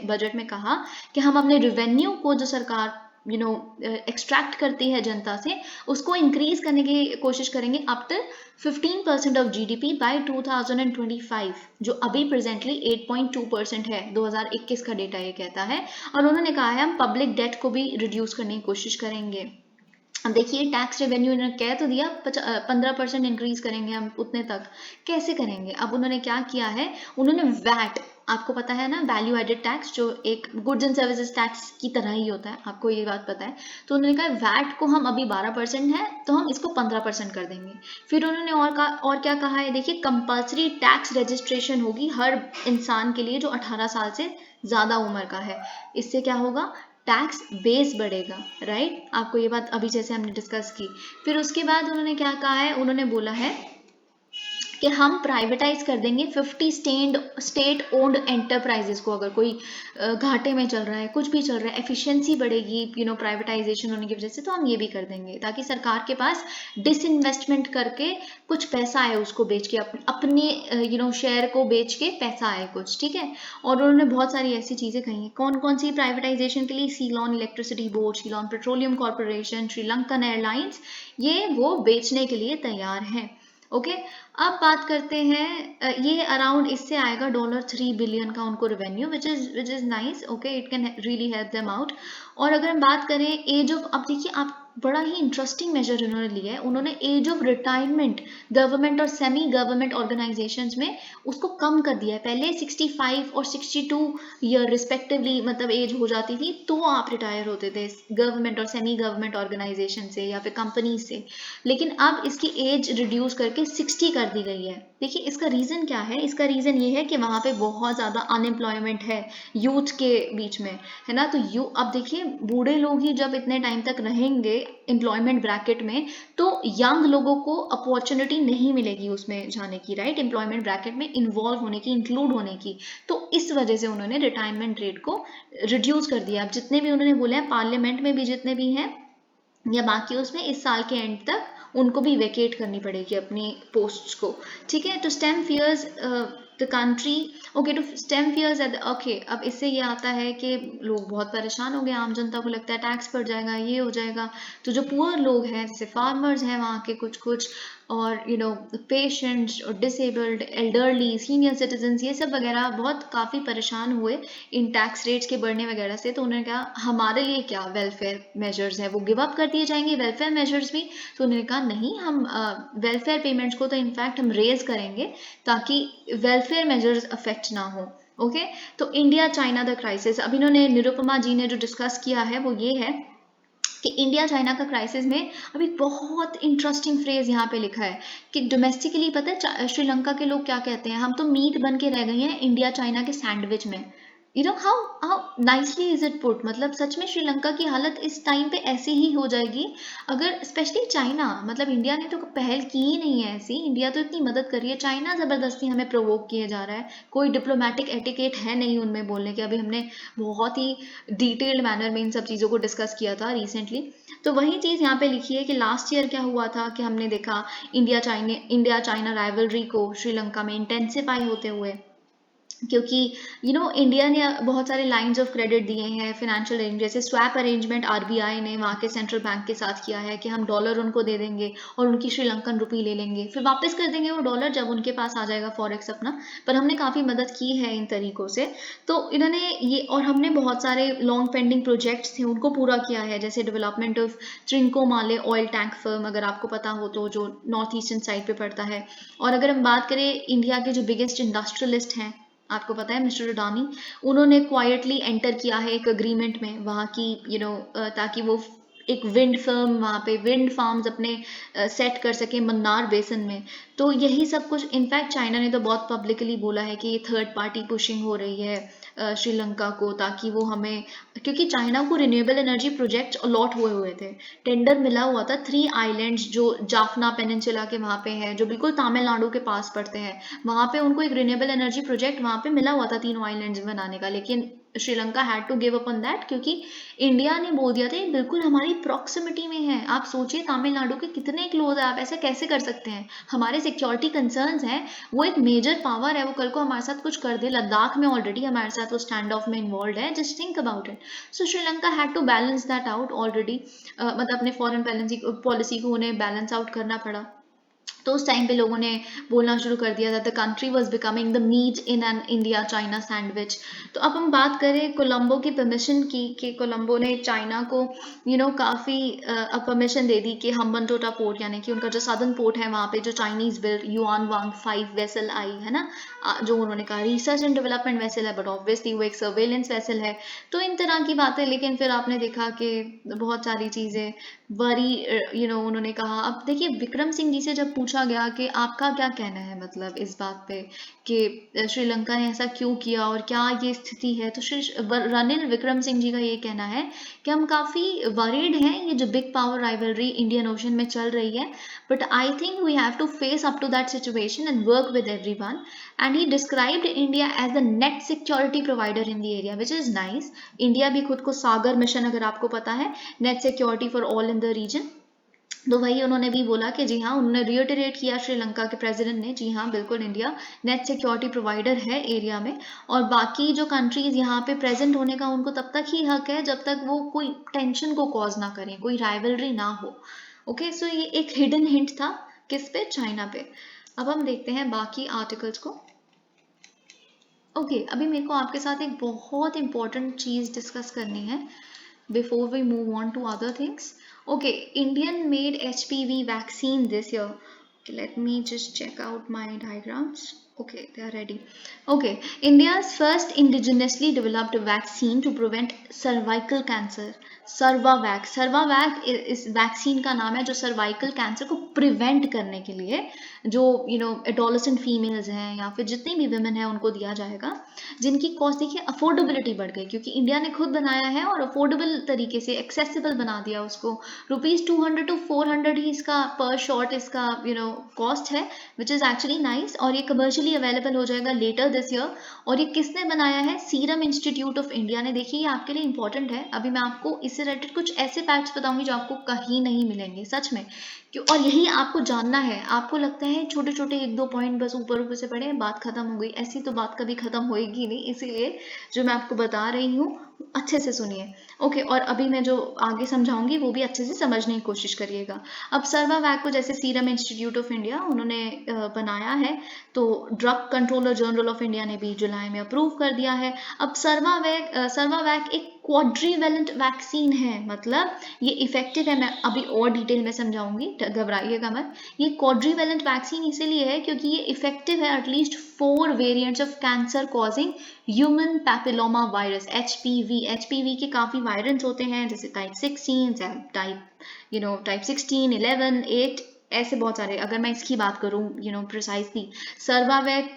बजट में कहा कि हम अपने रेवेन्यू को जो सरकार एक्सट्रैक्ट करती है जनता से, उसको इंक्रीज करने की कोशिश करेंगे up to 15% of GDP by 2025, जो अभी प्रेजेंटली 8.2% है, 2021 का डेटा ये कहता है। और उन्होंने कहा है हम पब्लिक डेट को भी रिड्यूस करने की कोशिश करेंगे। अब देखिए टैक्स रेवेन्यू इन्होंने कह तो दिया 15% इंक्रीज करेंगे हम, उतने तक कैसे करेंगे। अब उन्होंने क्या किया है, उन्होंने वैट, आपको पता है ना वैल्यू एडेड टैक्स जो एक गुड्स एंड सर्विसेज टैक्स की तरह ही होता है, आपको ये बात पता है। तो उन्होंने कहा वैट को हम अभी 12% है तो हम इसको 15% कर देंगे। फिर उन्होंने और क्या कहा है, देखिए कंपल्सरी टैक्स रजिस्ट्रेशन होगी हर इंसान के लिए जो 18 साल से ज़्यादा उम्र का है। इससे क्या होगा, टैक्स बेस बढ़ेगा, राइट। आपको ये बात अभी जैसे हमने डिस्कस की। फिर उसके बाद उन्होंने क्या कहा है, उन्होंने बोला है कि हम प्राइवेटाइज कर देंगे 50 स्टेट ओन्ड एंटरप्राइजेस को। अगर कोई घाटे में चल रहा है, कुछ भी चल रहा है, एफिशिएंसी बढ़ेगी प्राइवेटाइजेशन होने की वजह से, तो हम ये भी कर देंगे ताकि सरकार के पास डिसइन्वेस्टमेंट करके कुछ पैसा आए, उसको बेच के अपने शेयर को बेच के पैसा आए कुछ, ठीक है। और उन्होंने बहुत सारी ऐसी चीज़ें कही हैं। कौन कौन सी प्राइवेटाइजेशन के लिए, Ceylon electricity board, Ceylon petroleum corporation, Sri Lankan airlines, ये वो बेचने के लिए तैयार हैं। ओके अब बात करते हैं, ये अराउंड इससे आएगा $3 बिलियन का उनको revenue, which is nice. Okay it can really help them out. और अगर हम बात करें एज ऑफ, अब देखिए आप बड़ा ही इंटरेस्टिंग मेजर इन्होंने लिया है, उन्होंने एज ऑफ रिटायरमेंट गवर्नमेंट और सेमी गवर्नमेंट ऑर्गेनाइजेशंस में उसको कम कर दिया है। पहले 65 और 62 ईयर रिस्पेक्टिवली मतलब एज हो जाती थी तो आप रिटायर होते थे गवर्नमेंट और सेमी गवर्नमेंट ऑर्गेनाइजेशन से या फिर कंपनी से, लेकिन अब इसकी एज रिड्यूस करके 60 कर दी गई है। देखिए इसका रीज़न क्या है, इसका रीज़न ये है कि वहाँ पे बहुत ज़्यादा अनएम्प्लॉयमेंट है यूथ के बीच में, है ना। तो अब देखिए बूढ़े लोग ही जब इतने टाइम तक रहेंगे एम्प्लॉयमेंट ब्रैकेट में, तो यंग लोगों को अपॉर्चुनिटी नहीं मिलेगी उसमें जाने की, राइट, एम्प्लॉयमेंट ब्रैकेट में इन्वॉल्व होने की, इंक्लूड होने की। तो इस वजह से उन्होंने रिटायरमेंट रेट को रिड्यूस कर दिया। अब जितने भी उन्होंने बोला है पार्लियामेंट में भी जितने भी हैं या बाकी उसमें इस साल के एंड तक उनको भी वेकेट करनी पड़ेगी अपनी पोस्ट्स को, ठीक है। To stem fears the country, okay to stem fears okay. अब इससे ये आता है कि लोग बहुत परेशान हो गए, आम जनता को लगता है टैक्स बढ़ जाएगा, ये हो जाएगा। तो जो पुअर लोग हैं जैसे फार्मर्स हैं वहाँ के कुछ और पेशेंट्स और डिसेबल्ड, एल्डरली, सीनियर सिटीजन्स, ये सब वगैरह बहुत काफ़ी परेशान हुए इन टैक्स रेट्स के बढ़ने वगैरह से। तो उन्होंने कहा हमारे लिए क्या वेलफेयर मेजर्स हैं, वो गिव अप कर दिए जाएंगे वेलफेयर मेजर्स भी। तो उन्होंने कहा नहीं, हम वेलफेयर पेमेंट्स को तो इनफैक्ट हम रेज करेंगे ताकि वेलफेयर मेजर्स अफेक्ट ना हो। ओके तो इंडिया चाइना द क्राइसिस, अब इन्होंने निरुपमा जी ने जो डिस्कस किया है वो ये है कि इंडिया चाइना का क्राइसिस में अभी बहुत इंटरेस्टिंग फ्रेज यहाँ पे लिखा है कि डोमेस्टिकली पता है श्रीलंका के लोग क्या कहते हैं, हम तो मीट बन के रह गए हैं इंडिया चाइना के सैंडविच में। How nicely is it put, मतलब सच में श्रीलंका की हालत इस टाइम पे ऐसी ही हो जाएगी अगर स्पेशली चाइना, मतलब इंडिया ने तो पहल की ही नहीं है ऐसी, इंडिया तो इतनी मदद कर रही है, चाइना ज़बरदस्ती हमें प्रोवोक किए जा रहा है, कोई डिप्लोमेटिक एटिकेट है नहीं उनमें बोलने के। अभी हमने बहुत ही डिटेल्ड मैनर में इन सब चीज़ों को डिस्कस किया था रिसेंटली। तो वही चीज़ यहाँ पे लिखी है कि लास्ट ईयर क्या हुआ था कि हमने देखा इंडिया चाइना राइवलरी को श्रीलंका में इंटेंसिफाई होते हुए, क्योंकि इंडिया ने बहुत सारे लाइंस ऑफ क्रेडिट दिए हैं, फिनेंशियल अरेंज जैसे स्वैप अरेंजमेंट आरबीआई ने वहाँ के सेंट्रल बैंक के साथ किया है कि हम डॉलर उनको दे देंगे और उनकी श्रीलंकन रुपी ले लेंगे, फिर वापस कर देंगे वो डॉलर जब उनके पास आ जाएगा फॉरेक्स अपना। पर हमने काफ़ी मदद की है इन तरीक़ों से। तो इन्होंने ये, और हमने बहुत सारे लॉन्ग पेंडिंग प्रोजेक्ट्स थे उनको पूरा किया है, जैसे development of Trincomalee oil tank firm, अगर आपको पता हो तो, जो नॉर्थ ईस्टर्न साइड पर पड़ता है। और अगर हम बात करें इंडिया के जो बिगेस्ट इंडस्ट्रियलिस्ट हैं, आपको पता है मिस्टर अडानी, उन्होंने क्वाइटली एंटर किया है एक अग्रीमेंट में वहाँ की ताकि वो एक विंड फर्म वहाँ पे विंड फार्म्स अपने सेट कर सके मन्नार बेसन में। तो यही सब कुछ, इनफैक्ट चाइना ने तो बहुत पब्लिकली बोला है कि ये थर्ड पार्टी पुशिंग हो रही है श्रीलंका को, ताकि वो हमें, क्योंकि चाइना को रिन्यूएबल एनर्जी प्रोजेक्ट अलॉट हुए हुए थे, टेंडर मिला हुआ था 3 आइलैंड्स जो जाफना पेनिनसुला के वहाँ पे हैं, जो बिल्कुल तमिलनाडु के पास पड़ते हैं, वहाँ पे उनको एक रिन्यूएबल एनर्जी प्रोजेक्ट वहाँ पे मिला हुआ था 3 आइलैंड्स बनाने का, लेकिन Sri Lanka had to give up on that, क्योंकि इंडिया ने बोल दिया था ये बिल्कुल हमारी प्रॉक्सिमिटी में है। आप सोचिए तमिलनाडु के कितने क्लोज है, आप ऐसा कैसे कर सकते हैं, हमारे सिक्योरिटी कंसर्न्स हैं, वो एक मेजर पावर है, वो कल को हमारे साथ कुछ कर दे। लद्दाख में ऑलरेडी हमारे साथ वो स्टैंड ऑफ में इन्वॉल्व है, just think about it. So Sri Lanka had to balance that out already, मतलब अपने फॉरेन पॉलिसी को उन्हें बैलेंस आउट करना पड़ा। तो उस टाइम पे लोगों ने बोलना शुरू कर दिया था the country was becoming the meat in an India China sandwich. तो अब हम बात करें कोलंबो की परमिशन की, कि कोलंबो ने चाइना को काफ़ी परमिशन दे दी कि हम्बनटोटा पोर्ट, यानी कि उनका जो सदर्न पोर्ट है वहाँ पे जो चाइनीज बिल्ड युआन वांग 5 वेसल आई है ना, जो उन्होंने कहा रिसर्च एंड डेवलपमेंट वेसल है, बट ऑब्वियसली वो एक सर्वेलेंस वेसल है। तो इन तरह की बातें, लेकिन फिर आपने देखा कि बहुत सारी चीज़ें वरी उन्होंने कहा। अब देखिए विक्रम सिंह जी से जब पूछा गया कि आपका क्या कहना है, मतलब इस बात पे कि श्रीलंका ने ऐसा क्यों किया और क्या ये स्थिति है, तो श्री रनिल विक्रम सिंह जी का ये कहना है कि हम काफ़ी वरीड हैं, ये जो big power rivalry Indian Ocean में चल रही है, but I think we have to face up to that situation and work with everyone. And he described India as the net security provider in the area, which is nice. India भी खुद को Sagar mission, अगर आपको पता है, net security for all in the region, तो वही उन्होंने भी बोला कि जी हाँ, उन्होंने रियोटरेट किया श्रीलंका के प्रेसिडेंट ने, जी हाँ बिल्कुल इंडिया नेट सिक्योरिटी प्रोवाइडर है एरिया में, और बाकी जो कंट्रीज यहाँ पे प्रेजेंट होने का उनको तब तक ही हक है जब तक वो कोई टेंशन को कॉज ना करें, कोई राइवलरी ना हो। ओके, सो ये एक हिडन हिंट था, किस पे, चाइना पे। अब हम देखते हैं बाकी आर्टिकल्स को। ओके, अभी मेरे को आपके साथ एक बहुत इंपॉर्टेंट चीज़ डिस्कस करनी है before we move on to other things. Okay, Indian made HPV vaccine this year. Okay, let me just check out my diagrams. Okay, they are ready. Okay, India's first indigenously developed vaccine to prevent cervical cancer. Cervavac, Cervavac इस vaccine का नाम है जो cervical cancer को prevent करने के लिए जो एडोलेसेंट फीमेल्स हैं या फिर जितनी भी वुमेन हैं उनको दिया जाएगा, जिनकी कॉस्ट देखिए अफोर्डेबिलिटी बढ़ गई, क्योंकि इंडिया ने खुद बनाया है और अफोर्डेबल तरीके से एक्सेसिबल बना दिया उसको। ₹200 to 400 ही इसका पर शॉट इसका कॉस्ट है, विच इज़ एक्चुअली नाइस, और ये कमर्शियली अवेलेबल हो जाएगा लेटर दिस ईयर। और ये किसने बनाया है, सीरम इंस्टीट्यूट ऑफ इंडिया ने। देखिए ये आपके लिए इंपॉर्टेंट है, अभी मैं आपको इससे रिलेटेड कुछ ऐसे फैक्ट्स बताऊंगी जो आपको कहीं नहीं मिलेंगे सच में, क्यों, और यही आपको जानना है। आपको लगता है छोटे छोटे 1-2 पॉइंट बस ऊपर ऊपर से पढ़े बात खत्म हो गई, ऐसी तो बात कभी खत्म होएगी नहीं, इसीलिए जो मैं आपको बता रही हूँ अच्छे से सुनिए। ओके, और अभी मैं जो आगे समझाऊंगी वो भी अच्छे से समझने की कोशिश करिएगा। अब सर्वावैक को जैसे सीरम इंस्टीट्यूट ऑफ इंडिया उन्होंने बनाया है, तो drug controller general of India ने भी जुलाई में अप्रूव कर दिया है। अब सर्वावैक एक क्वाड्रीवेलेंट वैक्सीन है, मतलब ये इफेक्टिव है, मैं अभी और डिटेल में समझाऊंगी, घबराइएगा मत। ये क्वाड्रीवेलेंट वैक्सीन इसीलिए है क्योंकि ये इफेक्टिव है at least 4 variants of cancer causing human papilloma virus, HPV के काफ़ी वायरेंट्स होते हैं, जैसे टाइप 16, टाइप 16, 11, 8, ऐसे बहुत सारे। अगर मैं इसकी बात करूँ प्रिसाइसली, सर्वावैक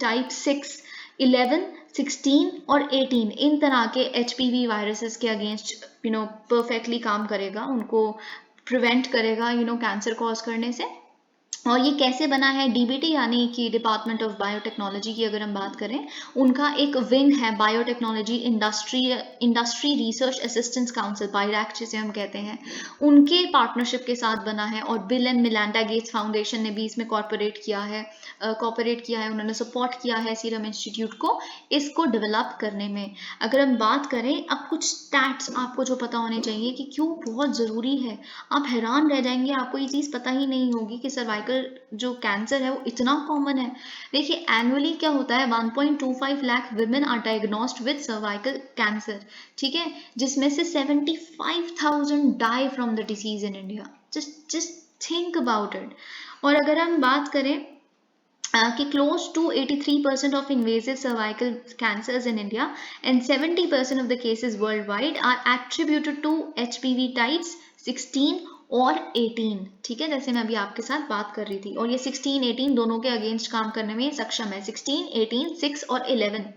टाइप 6, 11, 16 और 18 इन तरह के HPV वायरसेस के अगेंस्ट परफेक्टली काम करेगा, उनको प्रिवेंट करेगा कैंसर कॉज करने से। और ये कैसे बना है, डीबीटी यानी कि डिपार्टमेंट ऑफ बायोटेक्नोलॉजी की अगर हम बात करें, उनका एक विंग है biotechnology industry research assistance council, BIRAC जिसे हम कहते हैं, उनके पार्टनरशिप के साथ बना है, और बिल एंड मिलांडा गेट्स फाउंडेशन ने भी इसमें कॉर्पोरेट किया है, उन्होंने सपोर्ट किया है सीरम इंस्टीट्यूट को इसको डेवलप करने में। अगर हम बात करें, अब कुछ स्टैट्स आपको जो पता होने चाहिए कि क्यों बहुत ज़रूरी है, आप हैरान रह जाएंगे, आपको ये चीज़ पता ही नहीं होगी कि सर्वाइकल जो कैंसर है वो इतना कॉमन है। देखिए एनुअली क्या होता है, 1.25 lakh women are diagnosed with cervical cancer, ठीक है, जिसमें से 75,000 die from the disease in India. Just think about it. और अगर हम बात करें कि close to 83% of invasive cervical cancers in India and 70% of the cases worldwide are attributed to HPV types 16 और 18। ठीक है, जैसे मैं अभी आपके साथ बात कर रही थी, और ये 16 18 दोनों के अगेंस्ट काम करने में सक्षम है। 16 18 6 और 11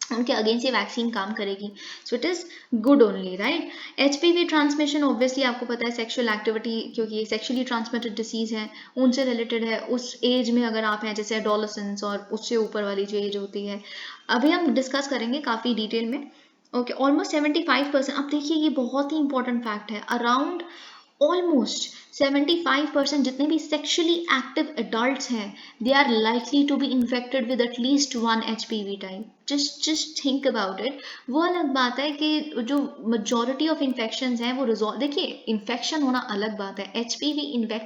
उनके अगेंस्ट ये वैक्सीन काम करेगी। So it is good only, right. HPV transmission obviously आपको पता है सेक्सुअल एक्टिविटी, क्योंकि ये सेक्सुअली ट्रांसमिटेड डिसीज है, उनसे रिलेटेड है। उस एज में अगर आप हैं जैसे एडोलेसेंस और उससे ऊपर वाली जो एज होती है, अभी हम डिस्कस करेंगे काफ़ी डिटेल में। Okay, almost 75%। अब देखिए ये बहुत ही इंपॉर्टेंट फैक्ट है, अराउंड ऑलमोस्ट 75% जितने भी सेक्सुअली एक्टिव एडल्ट्स हैं, they are likely to be infected with at least one HPV type. Just think about it. वो अलग बात है कि जो मेजॉरिटी ऑफ इन्फेक्शंस हैं वो रिजॉल्व, देखिए इन्फेक्शन होना अलग बात है, HPV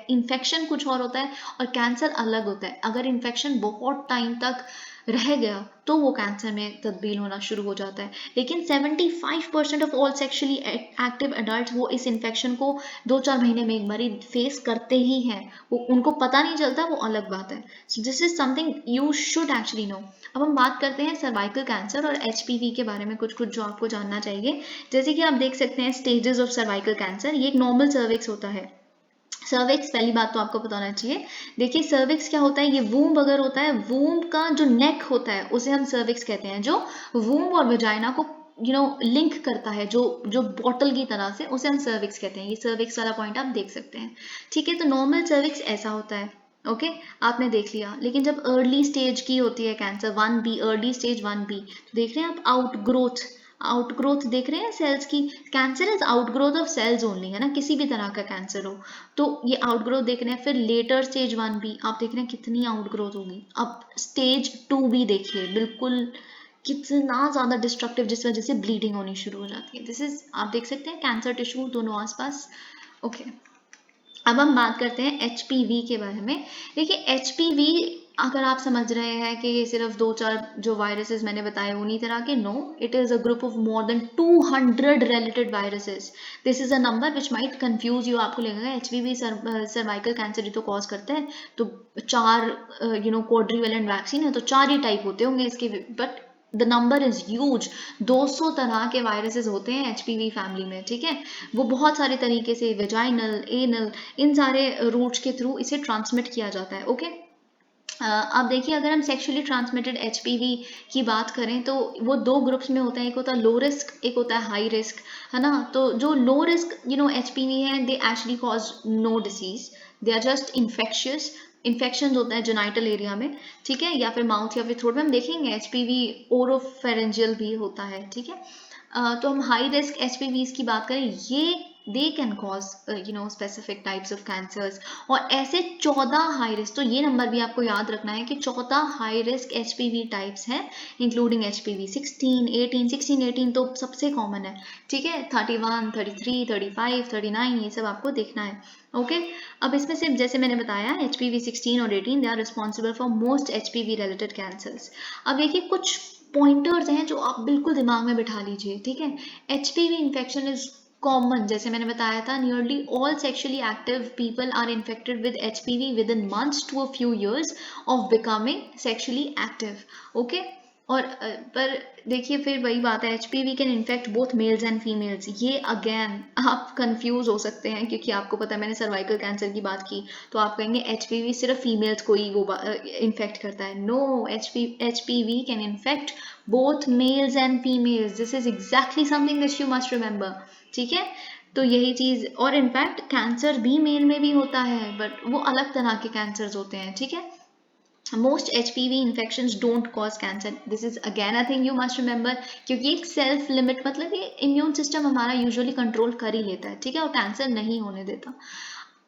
इन्फेक्शन कुछ और होता है और कैंसर अलग होता है। अगर इन्फेक्शन बहुत टाइम तक रह गया तो वो कैंसर में तब्दील होना शुरू हो जाता है। लेकिन 75% of all sexually active adult वो इस इन्फेक्शन को 2-4 महीने में एक बार फेस करते ही हैं, वो उनको पता नहीं चलता, वो अलग बात है। So this is something you should actually know. अब हम बात करते हैं सर्वाइकल कैंसर और HPV के बारे में, कुछ कुछ जो आपको जानना चाहिए। जैसे कि आप देख सकते हैं स्टेजेस ऑफ सर्वाइकल कैंसर, ये एक नॉर्मल सर्विक्स होता है। सर्विक्स, पहली बात तो आपको पता होना चाहिए। देखिए सर्विक्स क्या होता है, ये वूम्ब अगर होता है, वूम्ब का जो नेक होता है उसे हम सर्विक्स कहते हैं, जो वूम्ब और वजाइना को लिंक करता है, जो जो बॉटल की तरह से, उसे हम सर्विक्स कहते हैं। ये सर्विक्स वाला पॉइंट आप देख सकते हैं। ठीक है, तो नॉर्मल सर्विक्स ऐसा होता है। ओके, आपने देख लिया। लेकिन जब अर्ली स्टेज की होती है cancer 1B, early stage 1B, तो देख रहे हैं आप आउटग्रोथ देख रहे हैं सेल्स की। Cancer is outgrowth of sales only, है ना, किसी भी तरह का कैंसर हो तो ये आउटग्रोथ देख रहे हैं। फिर लेटर स्टेज 1B आप देख रहे हैं कितनी आउटग्रोथ होगी। अब स्टेज 2B देखिए, बिल्कुल कितना ज्यादा डिस्ट्रक्टिव, जिस वजह से ब्लीडिंग होनी शुरू हो जाती है। दिस इज, आप देख सकते हैं कैंसर टिश्यू दोनों आसपास। ओके, अब हम बात करते हैं HPV के बारे में। देखिए HPV, अगर आप समझ रहे हैं कि ये सिर्फ 2-4 जो वायरसेस मैंने बताए उन्हीं तरह के, no, it is a group of more than 200 related viruses. This is a number which might confuse you. आपको लगेगा HPV सर्वाइकल कैंसर ही तो कॉज करता है, तो 4 क्वाड्रीवेलेंट वैक्सीन है तो 4 ही टाइप होते होंगे इसके, but the number is huge. 200 तरह के वायरसेस होते हैं HPV फैमिली में। ठीक है, वो बहुत सारे तरीके से, वेजाइनल, एनल, इन सारे रूट्स के थ्रू इसे ट्रांसमिट किया जाता है। ओके, अब देखिए अगर हम सेक्सुअली ट्रांसमिटेड HPV की बात करें तो वो 2 ग्रुप्स में होता है, एक होता है लो रिस्क, एक होता है हाई रिस्क, है ना। तो जो लो रिस्क HPV है, they actually cause no disease, they are just infectious. Infection होता है जेनाइटल एरिया में, ठीक है, या फिर माउथ या फिर थ्रोट में। हम देखेंगे HPV ओरोफेरेंजियल भी होता है। ठीक है, तो हम हाई रिस्क HPVs की बात करें, ये they can cause specific types of cancers। और ऐसे 14 हाई रिस्क, तो ये नंबर भी आपको याद रखना है कि 14 हाई रिस्क HPV टाइप्स हैं, इंक्लूडिंग HPV 16 18। 16 18 तो सबसे कॉमन है। ठीक है, 31 33 35 39 ये सब आपको देखना है। ओके, अब इसमें से जैसे मैंने बताया HPV 16 और 18 they are responsible for most HPV related cancers. अब देखिए कुछ पॉइंटर्स हैं जो आप बिल्कुल दिमाग में बिठा लीजिए। ठीक है, HPV इन्फेक्शन इज कॉमन, जैसे मैंने बताया था, nearly all sexually active people are infected with HPV within months to a few years of becoming sexually active. Okay, और पर देखिए फिर वही बात है, HPV can infect both males and females. ये अगेन आप कंफ्यूज हो सकते हैं, क्योंकि आपको पता है मैंने सर्वाइकल कैंसर की बात की तो आप कहेंगे HPV सिर्फ फीमेल्स को ही वो इन्फेक्ट करता है। No, HPV can infect both males and females. This is exactly something that you must remember. ठीक है, तो यही चीज, और इनफैक्ट कैंसर भी मेल में भी होता है, बट वो अलग तरह के कैंसर्स होते हैं। ठीक है, most HPV infections don't cause cancer. This is again a thing you must remember, क्योंकि एक सेल्फ लिमिट, मतलब ये इम्यून सिस्टम हमारा यूजुअली कंट्रोल कर ही लेता है। ठीक है, और कैंसर नहीं होने देता।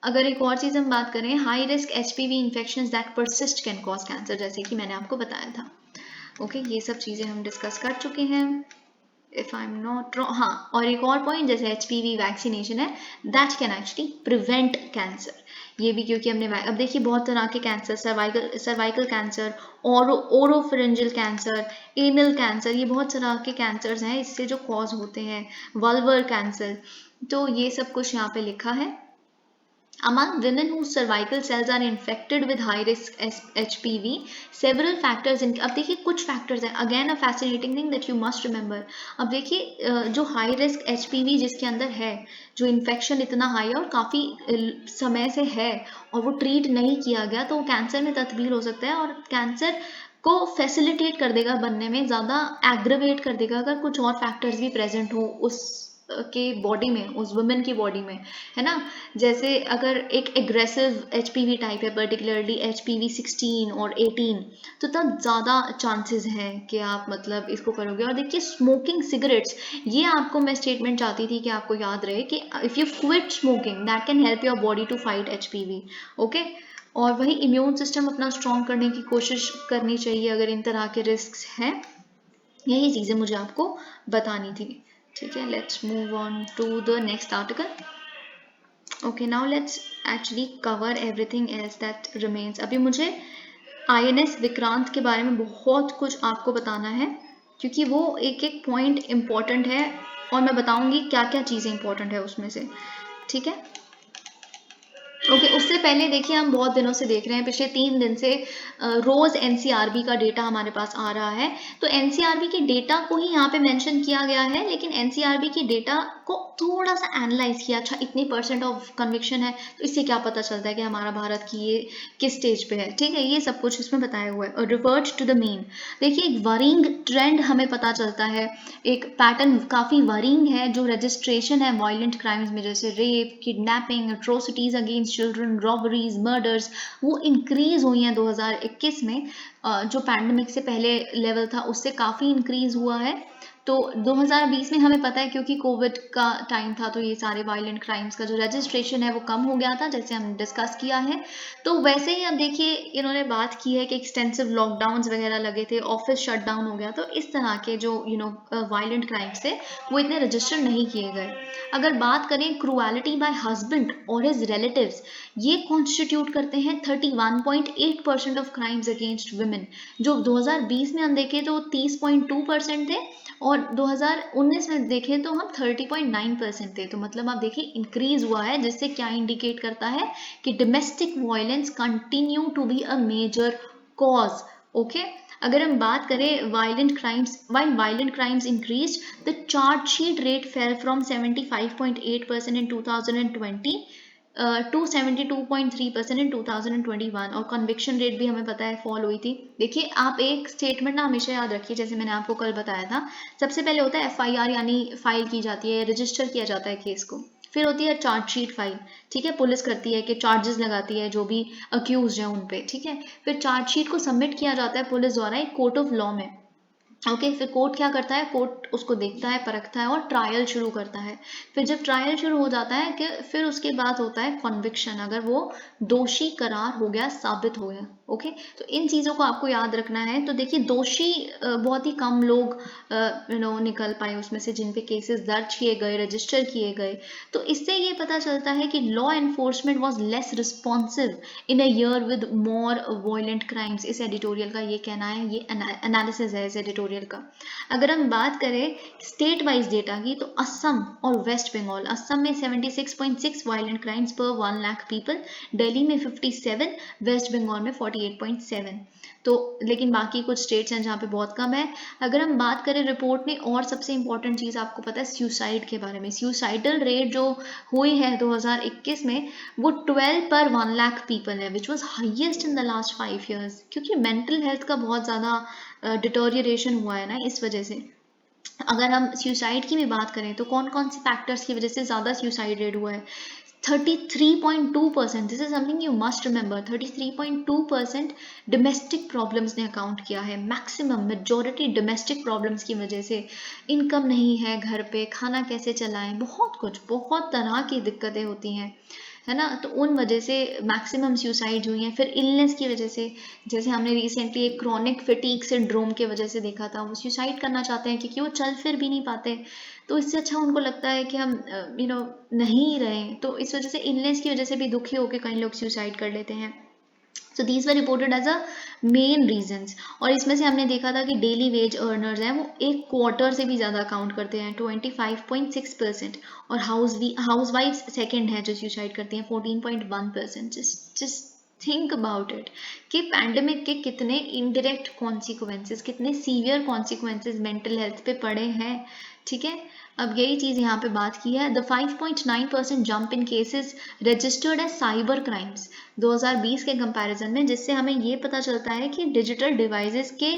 अगर एक और चीज हम बात करें, high risk HPV infections that persist can cause cancer, जैसे कि मैंने आपको बताया था। ओके, ये सब चीजें हम डिस्कस कर चुके हैं, if I am not wrong. हाँ, और एक और पॉइंट, जैसे HPV वैक्सीनेशन है, that can actually prevent cancer. ये भी क्योंकि हमने, अब देखिए बहुत तरह के cancer, cervical cancer, oropharyngeal cancer, anal cancer, ये बहुत तरह के कैंसर्स हैं इससे जो कॉज होते हैं, वल्वर कैंसर, तो ये सब कुछ यहाँ पे लिखा है। Among women whose cervical cells are infected with high risk HPV, several factors in, अब देखिए कुछ factors हैं, again a fascinating thing that you must remember. अब देखिए जो high risk HPV जिसके अंदर है, जो infection इतना high है और काफ़ी समय से है और वो treat नहीं किया गया, तो वो कैंसर में तब्दील हो सकता है और कैंसर को फैसिलिटेट कर देगा बनने में, ज़्यादा एग्रवेट कर देगा अगर कुछ और फैक्टर्स भी प्रेजेंट हो उस के बॉडी में, उस वुमेन की बॉडी में, है ना। जैसे अगर एक एग्रेसिव HPV टाइप है, पर्टिकुलरली HPV 16 और 18, तो तब ज़्यादा चांसेस हैं कि आप मतलब इसको करोगे। और देखिए स्मोकिंग सिगरेट्स, ये आपको मैं स्टेटमेंट चाहती थी कि आपको याद रहे कि if you quit smoking that can help your body to fight HPV, okay. और वही इम्यून सिस्टम अपना स्ट्रॉन्ग करने की कोशिश करनी चाहिए अगर इन तरह के रिस्क हैं। यही चीज़ें मुझे आपको बतानी थी, ठीक है। Let's move on to the next article. Okay, now let's actually cover everything else that remains. अभी मुझे INS विक्रांत के बारे में बहुत कुछ आपको बताना है, क्योंकि वो एक एक पॉइंट इम्पॉर्टेंट है और मैं बताऊंगी क्या क्या चीज़ें इम्पॉर्टेंट है उसमें से, ठीक है। ओके, उससे पहले देखिए हम बहुत दिनों से देख रहे हैं, पिछले 3 दिन से रोज NCRB का डेटा हमारे पास आ रहा है। तो NCRB के डेटा को ही यहाँ पे मेंशन किया गया है, लेकिन NCRB के डेटा को थोड़ा सा एनालाइज किया। अच्छा, इतनी % ऑफ कन्विक्शन है, तो इससे क्या पता चलता है कि हमारा भारत की ये किस स्टेज पे है, ठीक है। ये सब कुछ इसमें बताया हुआ है। और रिवर्ट टू द मीन, देखिए एक वरिंग ट्रेंड हमें पता चलता है, एक पैटर्न काफ़ी वरिंग है। जो रजिस्ट्रेशन है वायलेंट क्राइम्स में, जैसे rape, kidnapping, atrocities against children, robberies, murders, वो इंक्रीज हुई हैं 2021 में। जो पैंडमिक से पहले लेवल था उससे काफ़ी इंक्रीज हुआ है। तो 2020 में हमें पता है क्योंकि कोविड का टाइम था, तो ये सारे वायलेंट क्राइम्स का जो रजिस्ट्रेशन है वो कम हो गया था, जैसे हमने डिस्कस किया है। तो वैसे ही अब देखिए इन्होंने बात की है कि एक्सटेंसिव लॉकडाउन्स वगैरह लगे थे, ऑफिस शट डाउन हो गया, तो इस तरह के जो वायलेंट क्राइम्स थे वो इतने रजिस्टर नहीं किए गए। अगर बात करें क्रूएलिटी बाय हस्बैंड और हिज रिलेटिव्स, ये कॉन्स्टिट्यूट करते हैं 31.8% ऑफ क्राइम्स अगेंस्ट वुमेन। जो 2020 में हम देखें तो 30.2% थे, और 2019 में देखें तो हम 30.9% थे। तो मतलब आप देखिए इंक्रीज हुआ है, जिससे क्या इंडिकेट करता है कि domestic violence continue to be a major cause, okay. अगर हम बात करें violent crimes, while violent crimes increased, the charge sheet rate fell from 75.8% in 2020 to 72.3% in 2021, और कन्विक्शन रेट भी हमें पता है फॉल हुई थी। देखिए आप एक स्टेटमेंट ना हमेशा याद रखिए, जैसे मैंने आपको कल बताया था, सबसे पहले होता है FIR, यानी फाइल की जाती है, रजिस्टर किया जाता है केस को। फिर होती है चार्जशीट फाइल, ठीक है, पुलिस करती है कि चार्जेस लगाती है जो भी अक्यूज है उन पे, ठीक है। फिर चार्जशीट को सबमिट किया जाता है पुलिस द्वारा एक कोर्ट ऑफ लॉ में, ओके। फिर कोर्ट क्या करता है, कोर्ट उसको देखता है, परखता है और ट्रायल शुरू करता है। फिर जब ट्रायल शुरू हो जाता है कि फिर उसके बाद होता है कॉन्विक्शन, अगर वो दोषी करार हो गया, साबित हो गया, ओके। तो इन चीज़ों को आपको याद रखना है। तो देखिए दोषी बहुत ही कम लोग निकल पाए उसमें से, जिन पे केसेस दर्ज किए गए, रजिस्टर किए गए। तो इससे ये पता चलता है कि law enforcement was less responsive in a year with more violent crimes. इस एडिटोरियल का ये कहना है, ये एनालिसिस है इस एडिटोरियल का। अगर हम बात करें स्टेट वाइज डेटा की, तो असम और वेस्ट बंगाल, असम में 76.6 वायलेंट क्राइम्स पर 1 लाख पीपल, दिल्ली में 57, वेस्ट बंगाल में 48.7। तो लेकिन बाकी कुछ स्टेट्स हैं जहाँ पे बहुत कम है। अगर हम बात करें रिपोर्ट में, और सबसे इंपॉर्टेंट चीज़ आपको पता है सुसाइड के बारे में, सुसाइडल रेट जो हुई है 2021 में, वो 12 पर 1 लाख पीपल है, which was highest in the last 5 years, क्योंकि मेंटल हेल्थ का बहुत ज़्यादा डिटोरिएशन हुआ है ना इस वजह से। अगर हम सुसाइड की भी बात करें तो कौन कौन से फैक्टर्स की वजह से ज़्यादा सुसाइड रेट हुआ है, 33.2%, this is something you must remember, 33.2% domestic problems ने अकाउंट किया है। मैक्सिमम मेजॉरिटी डोमेस्टिक प्रॉब्लम्स की वजह से, इनकम नहीं है घर पे, खाना कैसे चलाएं, बहुत कुछ, बहुत तरह की दिक्कतें होती हैं, है ना। तो उन वजह से मैक्सिमम सुसाइड हुई हैं। फिर इलनेस की वजह से, जैसे हमने रिसेंटली एक क्रॉनिक फटीग सिंड्रोम के वजह से देखा था, वो सुसाइड करना चाहते हैं क्योंकि वो चल फिर भी नहीं पाते, तो इससे अच्छा उनको लगता है कि हम नहीं रहें। तो इस वजह से इलनेस की वजह से भी दुखी होकर कई लोग सुसाइड कर लेते हैं। So these were reported as a main reasons. और इसमें से हमने देखा था कि डेली वेज अर्नर्स हैं वो एक क्वार्टर से भी ज़्यादा काउंट करते हैं 25.6%, और हाउस वाइफ्स सेकेंड है जो सुसाइड करती हैं 14.1%। जस्ट थिंक अबाउट इट कि पैंडेमिक के कितने इनडायरेक्ट कॉन्सिक्वेंसेस, कितने सीवियर कॉन्सिक्वेंसेस मेंटल हेल्थ पे पड़े हैं। ठीक है, अब यही चीज़ यहाँ पे बात की है। The 5.9% jump in cases registered as cyber crimes 2020 के कंपैरिजन में, जिससे हमें ये पता चलता है कि डिजिटल डिवाइसेस के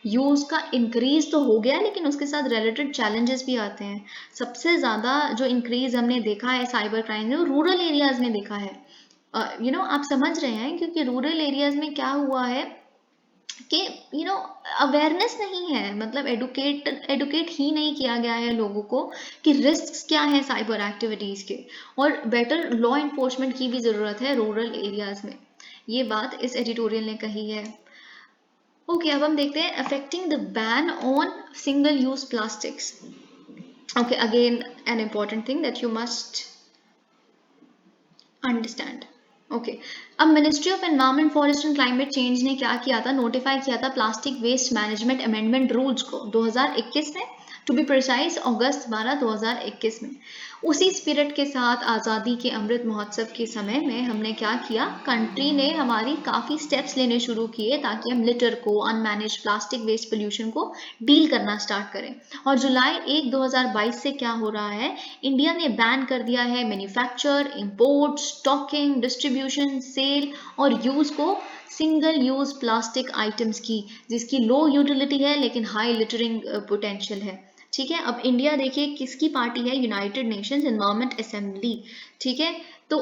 यूज़ का इंक्रीज तो हो गया, लेकिन उसके साथ रिलेटेड चैलेंजेस भी आते हैं। सबसे ज़्यादा जो इंक्रीज हमने देखा है साइबर क्राइम में वो रूरल एरियाज में देखा है। आप समझ रहे हैं, क्योंकि रूरल एरियाज में क्या हुआ है कि अवेयरनेस नहीं है, मतलब एडुकेट ही नहीं किया गया है लोगों को कि रिस्क्स क्या है साइबर एक्टिविटीज के, और बेटर लॉ इन्फोर्समेंट की भी जरूरत है रूरल एरियाज में। ये बात इस एडिटोरियल ने कही है। ओके, अब हम देखते हैं affecting the ban on single use plastics. Okay, again an important thing that you must understand. Okay, अब ministry of environment forest and climate change ने क्या किया था, नोटिफाई किया था plastic waste management amendment rules को 2021 में, टू बी प्रिसाइज अगस्त 12 2021 में। उसी स्पिरिट के साथ आज़ादी के अमृत महोत्सव के समय में हमने क्या किया, कंट्री ने हमारी काफ़ी स्टेप्स लेने शुरू किए ताकि हम लिटर को, अनमैनेज प्लास्टिक वेस्ट पोल्यूशन को डील करना स्टार्ट करें। और जुलाई 1 2022 से क्या हो रहा है, इंडिया ने बैन कर दिया है manufacture, import, stocking, distribution, sale और यूज़ को सिंगल यूज प्लास्टिक आइटम्स की, जिसकी लो यूटिलिटी है लेकिन हाई लिटरिंग पोटेंशियल है। ठीक है, अब इंडिया देखिए किसकी पार्टी है, यूनाइटेड नेशंस एनवायरमेंट असेंबली। ठीक है, तो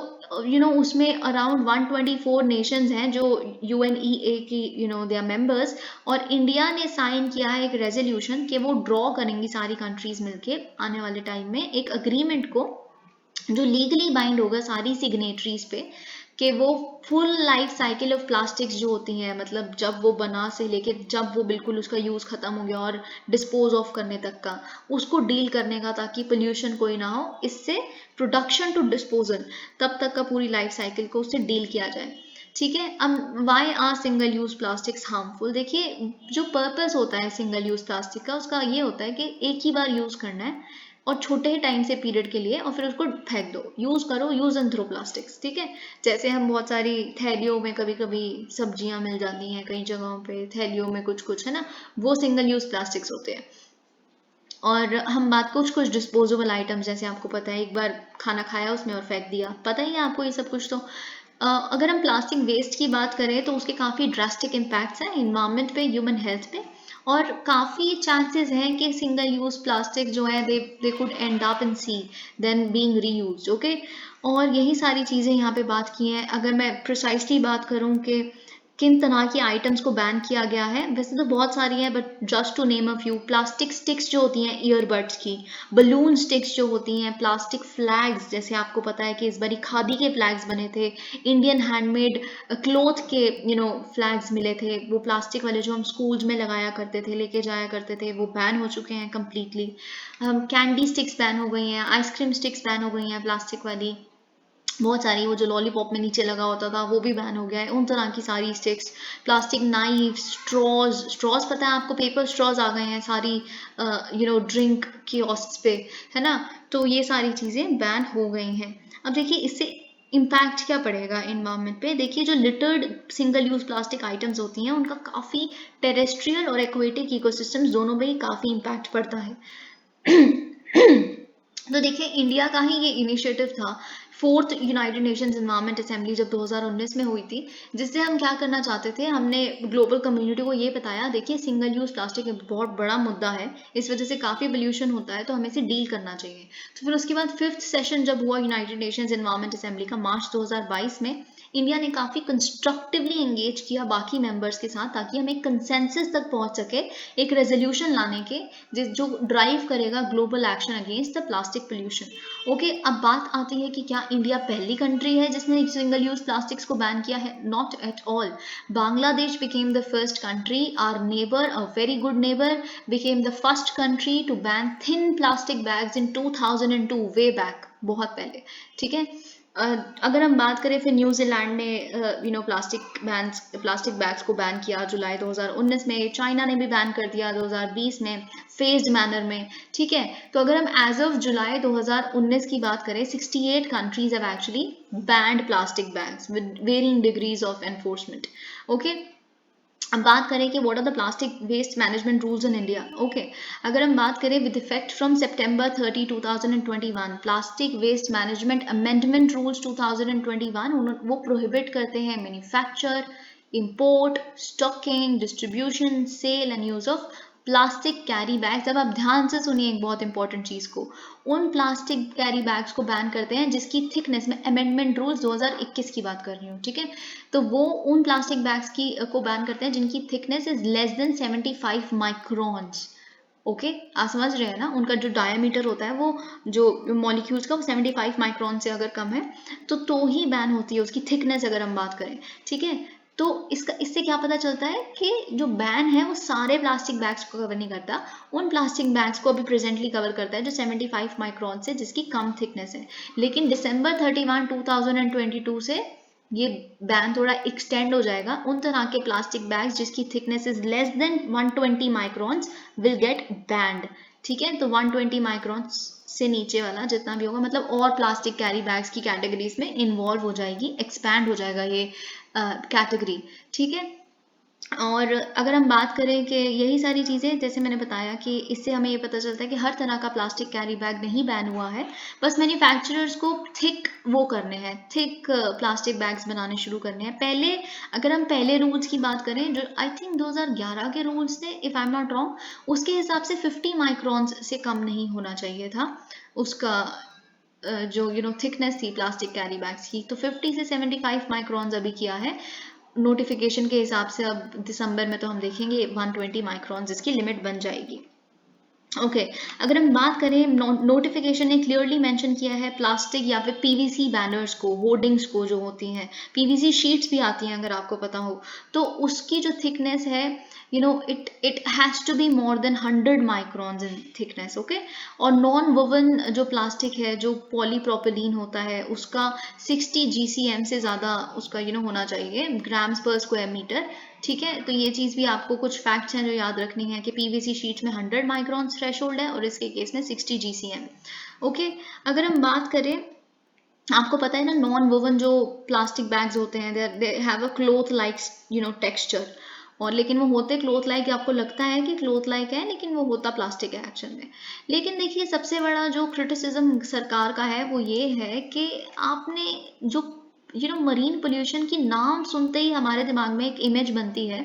उसमें अराउंड 124 नेशंस हैं जो UNEA की दे आर मेंबर्स, और इंडिया ने साइन किया है एक रेजोल्यूशन कि वो ड्रॉ करेंगी सारी कंट्रीज मिलके आने वाले टाइम में एक अग्रीमेंट को जो लीगली बाइंड होगा सारी सिग्नेटरीज पे, कि वो full life cycle of plastics जो होती हैं, मतलब जब वो बना से लेके जब वो बिल्कुल उसका यूज़ ख़त्म हो गया और डिस्पोज ऑफ करने तक का, उसको डील करने का, ताकि पोल्यूशन कोई ना हो, इससे प्रोडक्शन टू डिस्पोजल तब तक का पूरी लाइफ साइकिल को उससे डील किया जाए। ठीक है, अब why are single use plastics harmful, देखिए जो पर्पस होता है सिंगल यूज प्लास्टिक का, उसका ये होता है कि एक ही बार यूज़ करना है और छोटे ही टाइम से पीरियड के लिए, और फिर उसको फेंक दो, यूज करो, यूज एंड थ्रो प्लास्टिक्स। ठीक है, जैसे हम बहुत सारी थैलियों में कभी कभी सब्जियां मिल जाती हैं कई जगहों पे, थैलियों में कुछ कुछ है ना, वो सिंगल यूज प्लास्टिक्स होते हैं। और हम बात कुछ डिस्पोजेबल आइटम्स, जैसे आपको पता है एक बार खाना खाया उसमें और फेंक दिया, पता ही है आपको ये सब कुछ। तो अगर हम प्लास्टिक वेस्ट की बात करें तो उसके काफ़ी ड्रास्टिक इम्पैक्ट्स हैं इन्वायरमेंट पे, ह्यूमन हेल्थ पे, और काफ़ी चांसेस हैं कि सिंगल यूज प्लास्टिक जो है they could end up in sea than being reused. Okay, और यही सारी चीज़ें यहाँ पे बात की हैं। अगर मैं प्रिसाइसली बात करूँ कि किन तरह की आइटम्स को बैन किया गया है, वैसे तो बहुत सारी हैं, but just to name a few, plastic sticks जो होती हैं ईयरबड्स की, बलून स्टिक्स जो होती हैं, प्लास्टिक फ्लैग्स, जैसे आपको पता है कि इस बारी खादी के फ्लैग्स बने थे, इंडियन हैंडमेड क्लोथ के फ्लैग्स मिले थे, वो प्लास्टिक वाले जो हम स्कूल्स में लगाया करते थे, लेके जाया करते थे, वो बैन हो चुके हैं कम्प्लीटली। कैंडी स्टिक्स बैन हो गई हैं, आइसक्रीम स्टिक्स बैन हो गई हैं प्लास्टिक वाली, बहुत सारी, वो जो लॉलीपॉप में नीचे लगा होता था वो भी बैन हो गया है, उन तरह की सारी स्टिक्स, प्लास्टिक नाइफ, स्ट्रॉज पता है आपको, पेपर स्ट्रॉज आ गए हैं सारी ड्रिंक कियोस्क पे, है ना, तो ये सारी चीज़ें बैन हो गई हैं। अब देखिए इससे इम्पैक्ट क्या पड़ेगा इन्वायरमेंट पे, देखिए जो littered single use plastic items होती हैं उनका काफ़ी टेरेस्ट्रियल और एक्वेटिक इकोसिस्टम्स दोनों में ही काफ़ी इम्पैक्ट पड़ता है। तो देखिए इंडिया का ही ये इनिशिएटिव था, fourth United Nations environment assembly जब 2019 में हुई थी, जिससे हम क्या करना चाहते थे, हमने ग्लोबल कम्युनिटी को ये बताया, देखिए सिंगल यूज प्लास्टिक एक बहुत बड़ा मुद्दा है, इस वजह से काफ़ी पोल्यूशन होता है, तो हमें इसे डील करना चाहिए। तो फिर उसके बाद 5th सेशन जब हुआ यूनाइटेड नेशंस एनवायरमेंट असेंबली का मार्च 2022 में, इंडिया ने काफ़ी कंस्ट्रक्टिवली एंगेज किया बाकी मेंबर्स के साथ, ताकि हम एक कंसेंसस तक पहुंच सके, एक रेजोल्यूशन लाने के जो ड्राइव करेगा global action against the plastic pollution. Okay, अब बात आती है कि क्या इंडिया पहली कंट्री है जिसने सिंगल यूज प्लास्टिक्स को बैन किया है? Not at all. Bangladesh became the first country, our neighbour, a very good neighbour, became the first country to ban thin plastic bags in 2002, way back, बहुत पहले। ठीक है, अगर हम बात करें फिर न्यूजीलैंड ने प्लास्टिक बैग्स को बैन किया जुलाई 2019 में, चाइना ने भी बैन कर दिया 2020 में फेज्ड मैनर में, ठीक है। तो अगर हम एज ऑफ जुलाई 2019 की बात करें 68 countries have actually banned plastic bags with varying degrees of enforcement. Okay, अब बात करें कि what are the plastic waste management rules in India. Okay, अगर हम बात करें with effect from September 30 2021 plastic waste management amendment rules 2021 वो prohibit करते हैं manufacture, import, stocking, distribution, sale and use of plastic carry bags. अब आप ध्यान से सुनिए एक बहुत इंपॉर्टेंट चीज को, उन प्लास्टिक कैरी बैग्स को बैन करते हैं जिसकी थिकनेस में अमेंडमेंट रूल्स 2021 की बात कर रही हूँ, ठीक है। तो वो उन प्लास्टिक बैग्स की को बैन करते हैं जिनकी thickness is less than 75 microns. Okay, आप समझ रहे हैं ना, उनका जो डायमीटर होता है वो जो मॉलिक्यूल्स का वो 75 माइक्रोन से अगर कम है तो ही बैन होती है उसकी थिकनेस, अगर हम बात करें, ठीक है। तो इससे क्या पता चलता है कि जो बैन है वो सारे प्लास्टिक बैग्स को कवर नहीं करता, उन प्लास्टिक बैग्स को अभी प्रेजेंटली कवर करता है जो 75 माइक्रोन से जिसकी कम थिकनेस है। लेकिन दिसंबर 31 2022 से ये बैन थोड़ा एक्सटेंड हो जाएगा, उन तरह के प्लास्टिक बैग्स जिसकी thickness is less than 120 microns will get band, ठीक है। तो 120 माइक्रोन्स से नीचे वाला जितना भी होगा, मतलब और प्लास्टिक कैरी बैग्स की कैटेगरीज में इन्वॉल्व हो जाएगी, एक्सपैंड हो जाएगा ये कैटेगरी, ठीक है। और अगर हम बात करें कि यही सारी चीज़ें जैसे मैंने बताया कि इससे हमें ये पता चलता है कि हर तरह का प्लास्टिक कैरी बैग नहीं बैन हुआ है, बस मैन्युफैक्चरर्स को थिक वो करने हैं, थिक प्लास्टिक बैग्स बनाने शुरू करने हैं। पहले अगर हम पहले रूल्स की बात करें जो आई थिंक 2011 के रूल्स थे if I am not wrong, उसके हिसाब से 50 माइक्रोन्स से कम नहीं होना चाहिए था उसका जो थिकनेस थी प्लास्टिक कैरी बैग्स की। तो 50 से 75 माइक्रोन्स अभी किया है नोटिफिकेशन के हिसाब से। अब दिसंबर में तो हम देखेंगे 120 माइक्रोन्स इसकी लिमिट बन जाएगी। ओके, अगर हम बात करें नोटिफिकेशन ने क्लियरली मेंशन किया है प्लास्टिक या फिर पीवीसी बैनर्स को, होर्डिंग्स को जो होती हैं, पीवीसी शीट्स भी आती हैं अगर आपको पता हो, तो उसकी जो थिकनेस है it has to be more than 100 microns in thickness. Okay, और नॉन वोवन जो प्लास्टिक है, जो पॉलीप्रोपिलीन होता है, उसका 60 GCM से ज़्यादा उसका होना चाहिए, ग्राम्स पर स्क्वायर मीटर, ठीक है। तो ये चीज़ भी आपको कुछ फैक्ट्स हैं जो याद रखनी है कि पीवीसी शीट्स में 100 माइक्रोन थ्रेशोल्ड है और इसके केस में 60 GCM। ओके, अगर हम बात करें, आपको पता है ना नॉन वोवन जो प्लास्टिक बैग्स होते हैं दे have a cloth like texture, और लेकिन वो होते क्लोथ लाइक, आपको लगता है कि क्लोथ लाइक है लेकिन वो होता प्लास्टिक है एक्चुअल में। लेकिन देखिए सबसे बड़ा जो क्रिटिसिज्म सरकार का है वो ये है कि आपने जो मरीन पोल्यूशन की नाम सुनते ही हमारे दिमाग में एक इमेज बनती है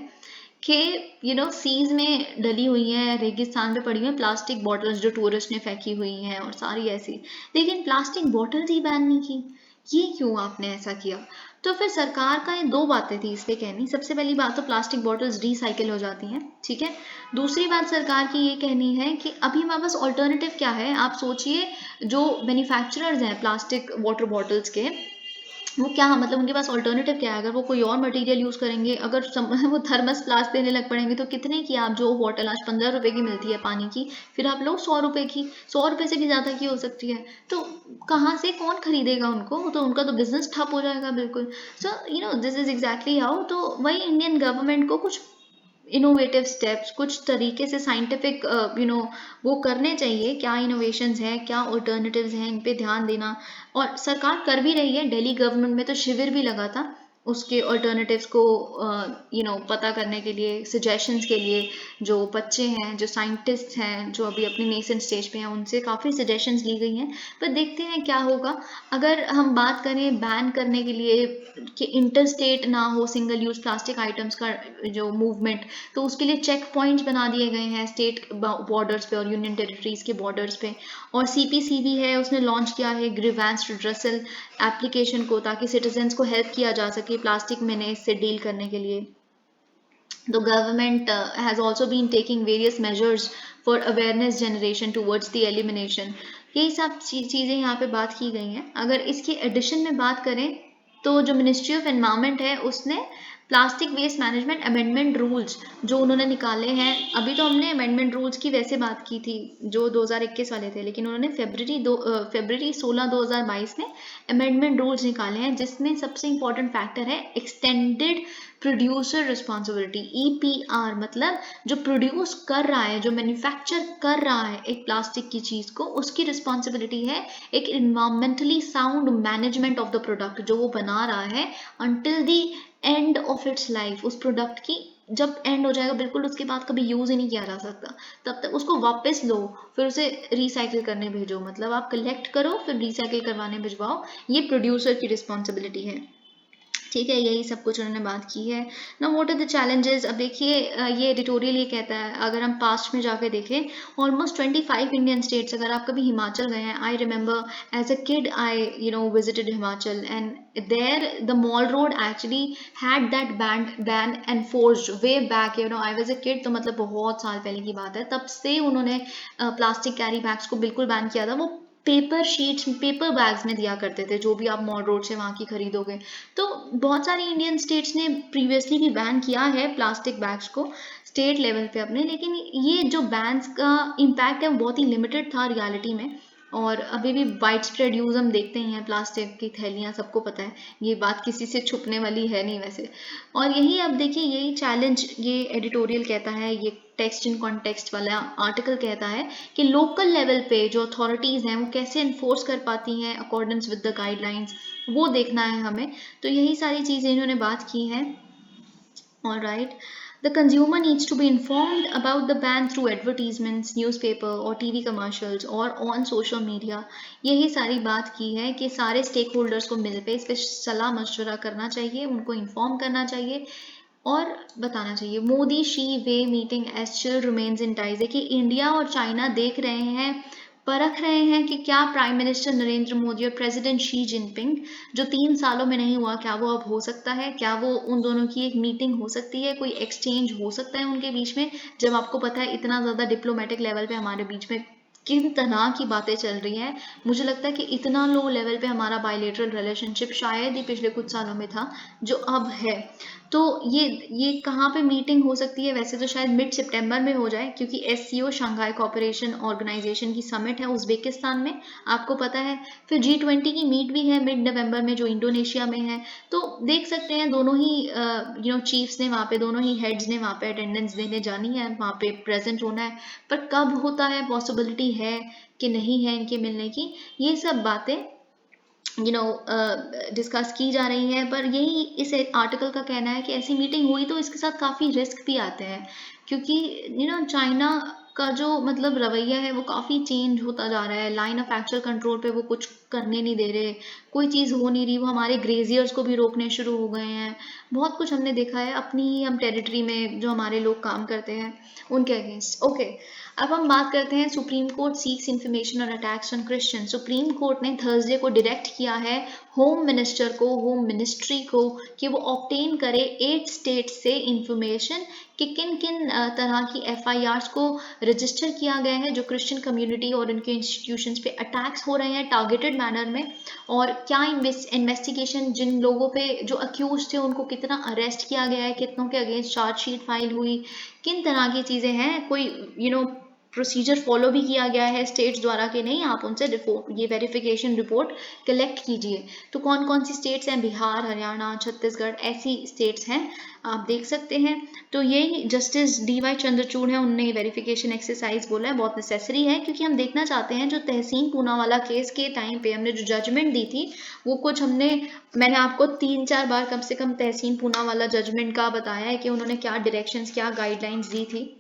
कि सीज में डली हुई है, रेगिस्तान पे पड़ी हुई है प्लास्टिक बॉटल्स जो टूरिस्ट ने फेंकी हुई हैं और सारी ऐसी, लेकिन प्लास्टिक बॉटल्स ही बैन नहीं की, ये क्यों आपने ऐसा किया? तो फिर सरकार का ये दो बातें थी इस पे कहनी। सबसे पहली बात तो प्लास्टिक बॉटल्स रिसाइकिल हो जाती हैं, ठीक है। दूसरी बात सरकार की ये कहनी है कि अभी हमारे पास ऑल्टरनेटिव क्या है। आप सोचिए जो मैन्युफैक्चरर्स हैं प्लास्टिक वाटर बॉटल्स के, वो क्या मतलब उनके पास ऑल्टरनेटिव क्या है? अगर वो कोई और मटेरियल यूज़ करेंगे, अगर वो थर्मस फ्लास्क देने लग पड़ेंगे तो कितने की आप जो बॉटल आज 15 रुपए की मिलती है पानी की, फिर आप लो 100 रुपए की, 100 रुपए से भी ज़्यादा की हो सकती है। तो कहाँ से कौन खरीदेगा उनको? तो उनका तो बिजनेस ठप हो जाएगा बिल्कुल। सो दिस इज एग्जैक्टली हाउ। तो वही इंडियन गवर्नमेंट को कुछ इनोवेटिव स्टेप्स, कुछ तरीके से साइंटिफिक वो करने चाहिए, क्या इनोवेशंस हैं, क्या ऑल्टरनेटिव्स हैं, इन पे ध्यान देना। और सरकार कर भी रही है, दिल्ली गवर्नमेंट में तो शिविर भी लगा था उसके ऑल्टरनेटिव्स को पता करने के लिए, सजेशंस के लिए। जो बच्चे हैं, जो साइंटिस्ट हैं, जो अभी अपने नेसेंट स्टेज पे हैं, उनसे काफ़ी सजेशंस ली गई हैं। पर देखते हैं क्या होगा। अगर हम बात करें बैन करने के लिए कि इंटर स्टेट ना हो सिंगल यूज प्लास्टिक आइटम्स का जो मूवमेंट, तो उसके लिए चेक पॉइंट्स बना दिए गए हैं स्टेट बॉर्डर्स पे और यूनियन टेरिटरीज के बॉर्डर्स पे। और CPCB है, उसने लॉन्च किया है ग्रीवेंस रिड्रेसल एप्लीकेशन को, ताकि सिटीजन्स को हेल्प किया जा सके प्लास्टिक मेनेस से डील करने के लिए। The government has also been taking various measures for awareness generation towards the elimination. यही सब चीज़ें यहाँ पे बात की गई हैं। अगर इसके एडिशन में बात करें तो जो मिनिस्ट्री ऑफ एनवायरनमेंट है उसने plastic waste management amendment rules जो उन्होंने निकाले हैं, अभी तो हमने अमेंडमेंट रूल्स की वैसे बात की थी जो 2021 वाले थे, लेकिन उन्होंने फरवरी 16 2022 में अमेंडमेंट रूल्स निकाले हैं, जिसमें सबसे इंपॉर्टेंट फैक्टर है एक्सटेंडेड प्रोड्यूसर रिस्पॉन्सिबिलिटी, EPR, मतलब जो प्रोड्यूस कर रहा है, जो मैन्युफैक्चर कर रहा है एक प्लास्टिक की चीज को, उसकी रिस्पॉन्सिबिलिटी है एक environmentally sound management of the product जो वो बना रहा है until the end of its life. उस प्रोडक्ट की जब एंड हो जाएगा बिल्कुल, उसके बाद कभी यूज ही नहीं किया जा सकता, तब तक उसको वापस लो, फिर उसे रिसाइकिल करने भेजो, मतलब आप कलेक्ट करो फिर रिसाइकिल करवाने भिजवाओ, ये प्रोड्यूसर की रिस्पॉन्सिबिलिटी है। ठीक है, यही सब कुछ उन्होंने बात की है ना। व्हाट आर द चैलेंजेस, अब देखिए ये एडिटोरियल ये कहता है, अगर हम पास्ट में जाके देखें, ऑलमोस्ट 25 इंडियन स्टेट्स, अगर आप कभी हिमाचल गए हैं, I remember as a kid I visited Himachal and there the mall road actually had that ban enforced way back, I was a kid, तो मतलब बहुत साल पहले की बात है, तब से उन्होंने प्लास्टिक कैरी बैग्स को बिल्कुल बैन किया था। वो पेपर शीट्स, पेपर बैग्स में दिया करते थे जो भी आप मॉल रोड से वहाँ की खरीदोगे। तो बहुत सारी इंडियन स्टेट्स ने प्रीवियसली भी बैन किया है प्लास्टिक बैग्स को स्टेट लेवल पे अपने, लेकिन ये जो बैन्स का इम्पैक्ट है वो बहुत ही लिमिटेड था रियलिटी में, और अभी भी वाइड स्प्रेड यूज हम देखते ही हैं, प्लास्टिक की थैलियाँ सबको पता है, ये बात किसी से छुपने वाली है नहीं वैसे। और यही अब देखिए यही चैलेंज ये एडिटोरियल कहता है, ये टेक्स्ट इन कॉन्टेक्स्ट वाला आर्टिकल कहता है कि लोकल लेवल पे जो अथॉरिटीज़ हैं वो कैसे इन्फोर्स कर पाती हैं अकॉर्डेंस विद द गाइडलाइंस, वो देखना है हमें। तो यही सारी चीज़ें इन्होंने बात की हैं। All right. The consumer needs to be informed about the ban through advertisements, newspaper or TV commercials or on social media. यही सारी बात की है कि सारे स्टेक होल्डर्स को मिल पे इस पर सलाह मशवरा करना चाहिए, उनको इन्फॉर्म करना चाहिए और बताना चाहिए। Modi Xi way meeting as still remains in ties, है कि इंडिया और चाइना देख रहे हैं, परख रहे हैं कि क्या प्राइम मिनिस्टर नरेंद्र मोदी और प्रेसिडेंट शी जिनपिंग जो 3 सालों में नहीं हुआ, क्या वो अब हो सकता है, क्या वो उन दोनों की एक मीटिंग हो सकती है, कोई एक्सचेंज हो सकता है उनके बीच में, जब आपको पता है इतना ज़्यादा डिप्लोमेटिक लेवल पे हमारे बीच में किन तरह की बातें चल रही हैं। मुझे लगता है कि इतना लो लेवल पे हमारा बायलेटरल रिलेशनशिप शायद ही पिछले कुछ सालों में था जो अब है। तो ये कहाँ पे मीटिंग हो सकती है, वैसे तो शायद मिड सितंबर में हो जाए, क्योंकि SCO शंघाई कोऑपरेशन ऑर्गेनाइजेशन की समिट है उज्बेकिस्तान में, आपको पता है। फिर G20 की मीट भी है मिड नवंबर में जो इंडोनेशिया में है। तो देख सकते हैं दोनों ही चीफ्स ने वहाँ पे, दोनों ही हेड्स ने वहाँ पे अटेंडेंस देने जानी है, वहाँ पे प्रेजेंट होना है, पर कब होता है, पॉसिबिलिटी है कि नहीं है इनके मिलने की, ये सब बातें डिस्कस की जा रही हैं। पर यही इस आर्टिकल का कहना है कि ऐसी मीटिंग हुई तो इसके साथ काफ़ी रिस्क भी आते हैं, क्योंकि चाइना का जो मतलब रवैया है वो काफ़ी चेंज होता जा रहा है, लाइन ऑफ एक्चुअल कंट्रोल पे वो कुछ करने नहीं दे रहे, कोई चीज़ हो नहीं रही, वो हमारे ग्रेजियर्स को भी रोकने शुरू हो गए हैं, बहुत कुछ हमने देखा है अपनी ही हम टेरिटरी में जो हमारे लोग काम करते हैं उनके अगेंस्ट। ओके, अब हम बात करते हैं सुप्रीम कोर्ट सीक्स इन्फॉर्मेशन और attacks on Christian. Supreme court ने थर्सडे को डायरेक्ट किया है होम मिनिस्टर को, होम मिनिस्ट्री को, कि वो ऑब्टेन करे 8 स्टेट से इंफॉर्मेशन कि किन किन तरह की FIRs को रजिस्टर किया गया है जो क्रिश्चियन कम्युनिटी और उनके इंस्टीट्यूशंस पे अटैक्स हो रहे हैं टारगेटेड मैनर में, और क्या इन्वेस्टिगेशन जिन लोगों पे जो अक्यूज थे उनको कितना अरेस्ट किया गया है, कितनों के अगेंस्ट चार्जशीट फाइल हुई, किन तरह की चीज़ें हैं, कोई प्रोसीजर फॉलो भी किया गया है स्टेट्स द्वारा कि नहीं, आप उनसे ये वेरिफिकेशन रिपोर्ट कलेक्ट कीजिए। तो कौन कौन सी स्टेट्स हैं, बिहार, हरियाणा, छत्तीसगढ़, ऐसी स्टेट्स हैं, आप देख सकते हैं। तो यही जस्टिस DY चंद्रचूड़ है, उन्होंने वेरिफिकेशन एक्सरसाइज बोला है, बहुत नेसेसरी है, क्योंकि हम देखना चाहते हैं जो तहसीन पूनावाला केस के टाइम पे हमने जो जजमेंट दी थी वो कुछ मैंने आपको 3-4 बार कम से कम तहसीन पूनावाला जजमेंट का बताया है कि उन्होंने क्या डायरेक्शंस, क्या गाइडलाइंस दी थी।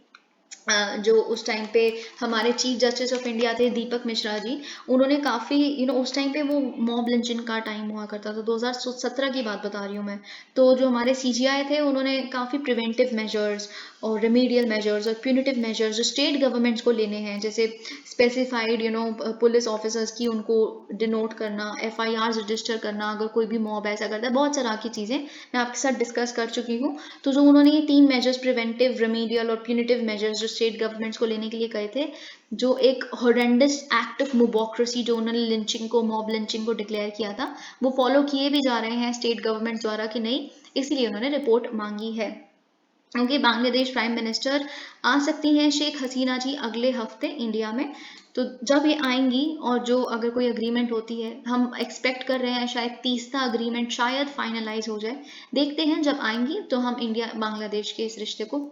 जो उस टाइम पे हमारे चीफ जस्टिस ऑफ इंडिया थे दीपक मिश्रा जी, उन्होंने काफ़ी उस टाइम पे वो मॉब लिंचिंग का टाइम हुआ करता था, 2017 की बात बता रही हूँ मैं। तो जो हमारे CGI थे उन्होंने काफ़ी प्रिवेंटिव मेजर्स और रेमीडियल मेजर्स और प्यूनिटिव मेजर्स जो स्टेट गवर्नमेंट्स को लेने हैं, जैसे स्पेसिफाइड पुलिस ऑफिसर्स की उनको डिनोट करना, FIRs रजिस्टर करना अगर कोई भी मॉब ऐसा करता है, बहुत तरह की चीज़ें मैं आपके साथ डिस्कस कर चुकी हूँ। तो जो उन्होंने ये 3 मेजर्स, प्रिवेंटिव, रेमीडियल और प्यूनिटिव मेजर्स जो स्टेट गवर्नमेंट्स को लेने के लिए कहे थे, जो एक हॉरेंडस एक्ट ऑफ मोबोक्रेसी जो उन्होंने लिंचिंग को, मॉब लिंचिंग को डिक्लेयर किया था, वो फॉलो किए भी जा रहे हैं स्टेट गवर्नमेंट द्वारा कि नहीं, इसलिए उन्होंने रिपोर्ट मांगी है। क्योंकि बांग्लादेश प्राइम मिनिस्टर आ सकती हैं शेख हसीना जी अगले हफ्ते इंडिया में। तो जब ये आएंगी और जो अगर कोई अग्रीमेंट होती है, हम एक्सपेक्ट कर रहे हैं शायद 30वां अग्रीमेंट शायद फाइनलाइज हो जाए। देखते हैं जब आएंगी तो हम इंडिया बांग्लादेश के इस रिश्ते को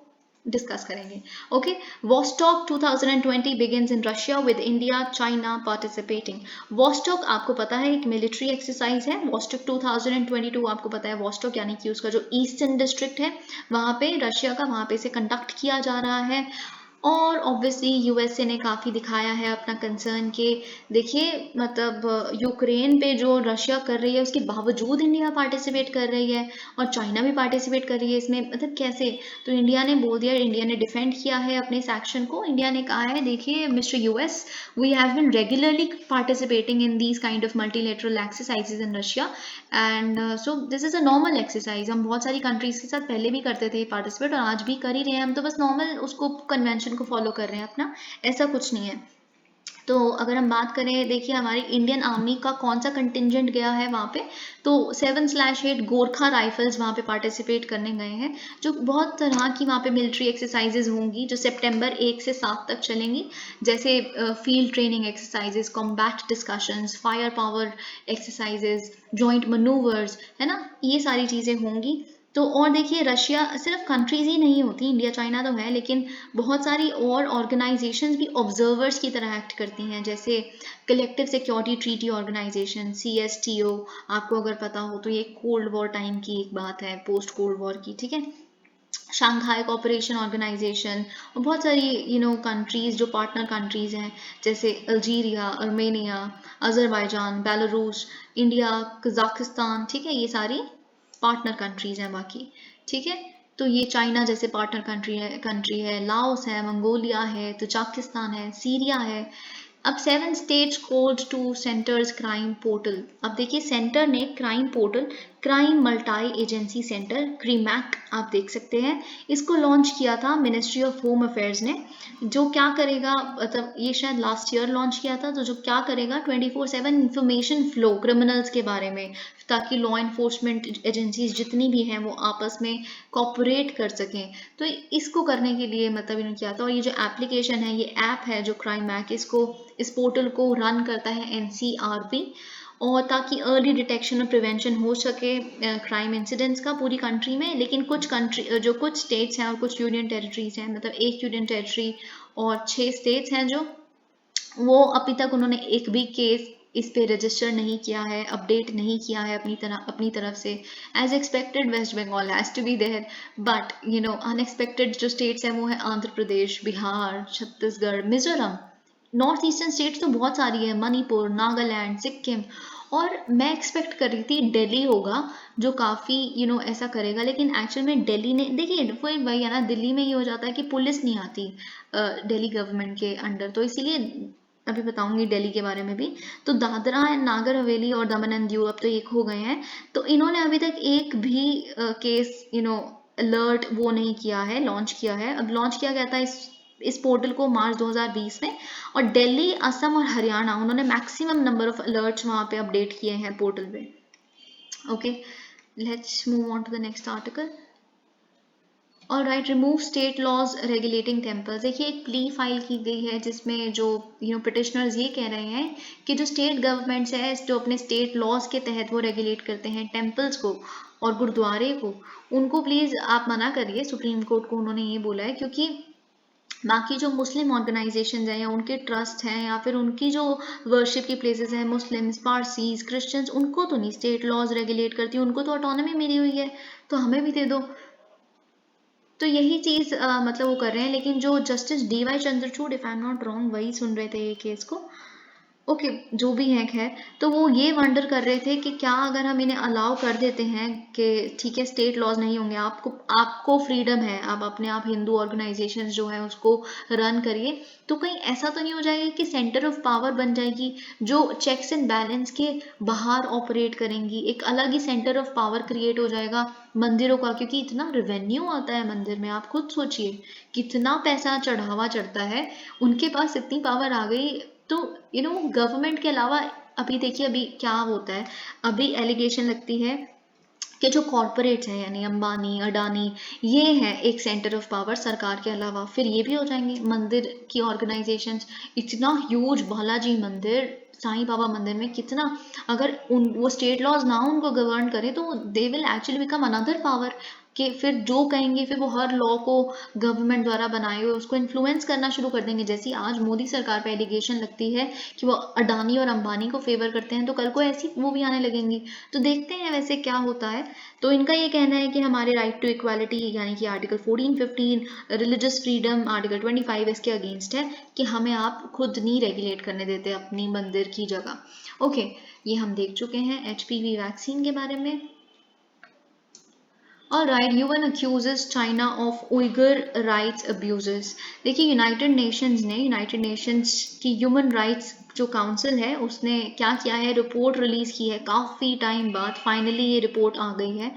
डिस्कस करेंगे। Okay, Vostok 2020 begins in Russia with India, China participating. Vostok आपको पता है एक मिलिट्री एक्सरसाइज है। वॉस्टॉक 2022 आपको पता है, वॉस्टॉक यानी कि उसका जो ईस्टर्न डिस्ट्रिक्ट है वहाँ पे रशिया का, वहाँ पे से कंडक्ट किया जा रहा है। और ऑब्वियसली यूएसए ने काफ़ी दिखाया है अपना कंसर्न के देखिए मतलब यूक्रेन पे जो रशिया कर रही है उसके बावजूद इंडिया पार्टिसिपेट कर रही है और चाइना भी पार्टिसिपेट कर रही है इसमें, मतलब कैसे। तो इंडिया ने बोल दिया, इंडिया ने डिफेंड किया है अपने इस एक्शन को। इंडिया ने कहा है देखिए mister US, we have been regularly participating in these kind of multilateral exercises in Russia and so this is a normal exercise. हम बहुत सारी कंट्रीज के साथ पहले भी करते थे पार्टिसिपेट और आज भी कर ही रहे हैं, हम तो बस नॉर्मल उसको कन्वेंशन को फॉलो कर रहे हैं अपना, ऐसा कुछ नहीं है। तो अगर हम बात करें देखिए हमारी इंडियन आर्मी का कौन सा कंटिजेंट गया है वहाँ पे, तो 7/8 गोरखा राइफल्स वहाँ पे पार्टिसिपेट करने गए हैं। जो बहुत तरह की वहाँ पे मिलिट्री एक्सरसाइजेज होंगी जो सितंबर 1 से 7 तक चलेंगी, जैसे field training exercises, combat discussions, fire power exercises, joint manoeuvres, है ना, ये सारी चीज़ें होंगी। तो और देखिए रशिया सिर्फ कंट्रीज ही नहीं होती, इंडिया चाइना तो है लेकिन बहुत सारी और ऑर्गेनाइजेशंस भी ऑब्जर्वर्स की तरह एक्ट करती हैं, जैसे collective security treaty organisation CSTO, आपको अगर पता हो तो ये कोल्ड वॉर टाइम की एक बात है, पोस्ट कोल्ड वॉर की, ठीक है। शंघाई कोऑपरेशन ऑर्गेनाइजेशन और बहुत सारी कंट्रीज जो पार्टनर कंट्रीज हैं, जैसे Algeria, Armenia, Azerbaijan, Belarus, India, Kazakhstan, ठीक है, ये सारी पार्टनर कंट्रीज हैं बाकी, ठीक है। तो ये चाइना जैसे पार्टनर कंट्री है, लाओस है, मंगोलिया है, तजाकिस्तान है, सीरिया है। अब 7 states called to centre's crime portal. अब देखिए सेंटर ने crime portal, crime multi agency centre, CRIMAC आप देख सकते हैं, इसको लॉन्च किया था मिनिस्ट्री ऑफ होम अफेयर्स ने। जो क्या करेगा, मतलब ये शायद लास्ट ईयर लॉन्च किया था, तो जो क्या करेगा 24/7 इंफॉर्मेशन फ्लो क्रिमिनल्स के बारे में, ताकि लॉ इन्फोर्समेंट एजेंसीज जितनी भी हैं वो आपस में कॉपरेट कर सकें। तो इसको करने के लिए मतलब इन्होंने किया था। और ये जो एप्लीकेशन है, ये ऐप है जो क्राइम ऐप, इस पोर्टल को रन करता है NCRB, और ताकि अर्ली डिटेक्शन और प्रिवेंशन हो सके क्राइम इंसिडेंट्स का पूरी कंट्री में। लेकिन कुछ स्टेट्स हैं और कुछ यूनियन टेरिटरीज हैं, मतलब एक यूनियन टेरिटरी और 6 स्टेट्स हैं जो, वो अभी तक उन्होंने एक भी केस इस पे रजिस्टर नहीं किया है, अपडेट नहीं किया है अपनी तरफ से। As expected West Bengal has to be there, but unexpected जो स्टेट्स हैं वो है Andhra Pradesh, Bihar, Chhattisgarh, Mizoram. North eastern states तो बहुत सारी है, मणिपुर, नागालैंड, सिक्किम। और मैं एक्सपेक्ट कर रही थी दिल्ली होगा जो काफ़ी ऐसा करेगा, लेकिन एक्चुअल में दिल्ली ने, देखिए वही है ना, दिल्ली में ये हो जाता है कि पुलिस नहीं आती दिल्ली गवर्नमेंट के अंडर, तो इसीलिए अभी बताऊंगी दिल्ली के बारे में भी। तो दादरा एंड नागर हवेली और दमन एंड दीव अब तो एक हो गए हैं, तो इन्होंने अभी तक एक भी केस अलर्ट वो नहीं किया है, लॉन्च किया है। अब लॉन्च किया गया था इस पोर्टल को मार्च 2020 में, और दिल्ली, असम और हरियाणा, उन्होंने मैक्सिमम नंबर ऑफ अलर्ट्स वहाँ पे अपडेट किए हैं पोर्टल पे। Okay, let's move on to the next article. और right, remove state laws regulating temples. देखिए एक प्ली फाइल की गई है जिसमें जो पिटिशनर्स ये कह रहे हैं कि जो स्टेट गवर्नमेंट्स है जो अपने स्टेट लॉज के तहत वो रेगुलेट करते हैं टेम्पल्स को और गुरुद्वारे को, उनको प्लीज़ आप मना करिए। सुप्रीम कोर्ट को उन्होंने ये बोला है, क्योंकि बाकी जो मुस्लिम ऑर्गेनाइजेशन हैं या उनके ट्रस्ट हैं या फिर उनकी जो वर्शिप की प्लेसेस हैं, मुस्लिम्स, पारसीज, क्रिश्चियंस, उनको तो नहीं स्टेट लॉज रेगुलेट करती, उनको तो ऑटोनॉमी मिली हुई है, तो हमें भी दे दो। तो यही चीज़ मतलब वो कर रहे हैं। लेकिन जो justice DY Chandrachud, if I am not wrong, वही सुन रहे थे ये केस को। ओके, जो भी है खैर, तो वो ये वंडर कर रहे थे कि क्या अगर हम इन्हें अलाउ कर देते हैं कि ठीक है स्टेट लॉज नहीं होंगे, आपको फ्रीडम है, आप अपने आप हिंदू ऑर्गेनाइजेशंस जो है उसको रन करिए, तो कहीं ऐसा तो नहीं हो जाएगा कि सेंटर ऑफ पावर बन जाएगी जो चेक्स एंड बैलेंस के बाहर ऑपरेट करेंगी, एक अलग ही सेंटर ऑफ पावर क्रिएट हो जाएगा मंदिरों का, क्योंकि इतना रेवेन्यू आता है मंदिर में, आप खुद सोचिए कितना पैसा चढ़ावा चढ़ता है, उनके पास इतनी पावर आ गई। तो गवर्नमेंट के अलावा अभी देखिए अभी क्या होता है, अभी एलिगेशन लगती है कि जो कॉरपोरेट्स हैं यानी अंबानी अडानी, ये है एक सेंटर ऑफ पावर सरकार के अलावा। फिर ये भी हो जाएंगे मंदिर की ऑर्गेनाइजेशंस, इतना ह्यूज बालाजी मंदिर, साईं बाबा मंदिर में कितना, अगर उन वो स्टेट लॉज ना उनको गवर्न करे तो they will actually become another power, कि फिर जो कहेंगे फिर वो हर लॉ को गवर्नमेंट द्वारा बनाए हुए उसको इन्फ्लुएंस करना शुरू कर देंगे। जैसी आज मोदी सरकार पे एलिगेशन लगती है कि वो अडानी और अंबानी को फेवर करते हैं, तो कल को ऐसी वो भी आने लगेंगी। तो देखते हैं वैसे क्या होता है। तो इनका ये कहना है कि हमारे राइट टू इक्वालिटी यानी कि आर्टिकल 14-15, रिलीजियस फ्रीडम आर्टिकल 25 इसके अगेंस्ट है, कि हमें आप खुद नहीं रेगुलेट करने देते अपनी मंदिर की जगह। ओके, ये हम देख चुके हैं HPV वैक्सीन के बारे में। Alright, UN accuses China of Uyghur rights abuses। देखिए यूनाइटेड नेशंस की ह्यूमन राइट्स जो काउंसिल है उसने क्या किया है, रिपोर्ट रिलीज की है काफ़ी टाइम बाद, फाइनली ये रिपोर्ट आ गई है।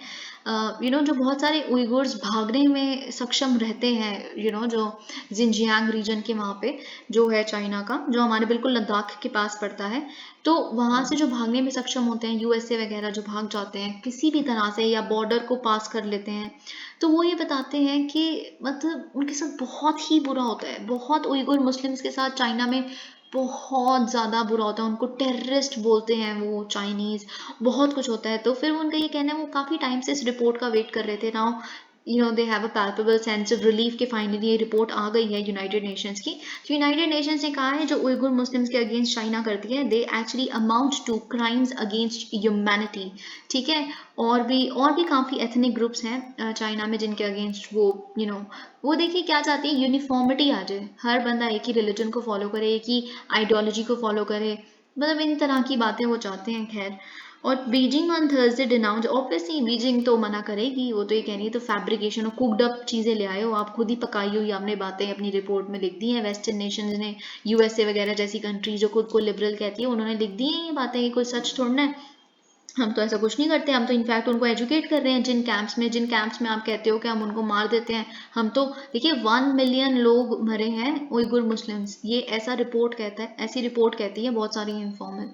जो बहुत सारे उइगुर्स भागने में सक्षम रहते हैं, जो जिनजियांग रीजन के वहाँ पे जो है चाइना का, जो हमारे बिल्कुल लद्दाख के पास पड़ता है, तो वहाँ से जो भागने में सक्षम होते हैं, USA वगैरह जो भाग जाते हैं किसी भी तरह से या बॉर्डर को पास कर लेते हैं, तो वो ये बताते हैं कि मतलब उनके साथ बहुत ही बुरा होता है, बहुत उइगुर मुस्लिम्स के साथ चाइना में बहुत ज़्यादा बुरा होता है, उनको टेररिस्ट बोलते हैं वो चाइनीज़, बहुत कुछ होता है। तो फिर उनका ये कहना है वो काफ़ी टाइम से इस रिपोर्ट का वेट कर रहे थे। Now they have a palpable sense of relief कि फाइनली ये रिपोर्ट आ गई है यूनाइटेड नेशंस की। तो यूनाइटेड नेशंस ने कहा है जो उइगुर मुस्लिम्स के अगेंस्ट चाइना करती है, they actually amount to crimes against humanity. ठीक है, और भी काफ़ी एथनिक ग्रुप्स हैं चाइना में जिनके अगेंस्ट वो वो देखिए क्या चाहती है, यूनिफॉर्मिटी आ जाए, हर बंदा एक ही रिलीजन को फॉलो करे, एक ही आइडियोलॉजी को फॉलो करे, मतलब इन तरह की बातें वो चाहते हैं। खैर, और Beijing on Thursday denounce, obviously Beijing तो मना करेगी, वो तो ये कह रही है तो फैब्रिकेशन और कुकड अप चीज़ें ले आए हो, आप खुद ही पकाई हुई आपने बातें अपनी रिपोर्ट में लिख दी हैं। वेस्टर्न नेशंस ने, USA वगैरह जैसी कंट्री जो खुद को लिबरल कहती है, उन्होंने लिख दी हैं ये बातें, ये कोई सच थोड़ा है। हम तो ऐसा कुछ नहीं करते, हम तो इनफैक्ट उनको एजुकेट कर रहे हैं जिन कैंप्स में आप कहते हो कि हम उनको मार देते हैं, हम तो देखिए 1 मिलियन लोग मरे हैं उइगुर मुस्लिम्स, ये ऐसा रिपोर्ट कहता है, ऐसी रिपोर्ट कहती है बहुत सारी इनफॉर्मल।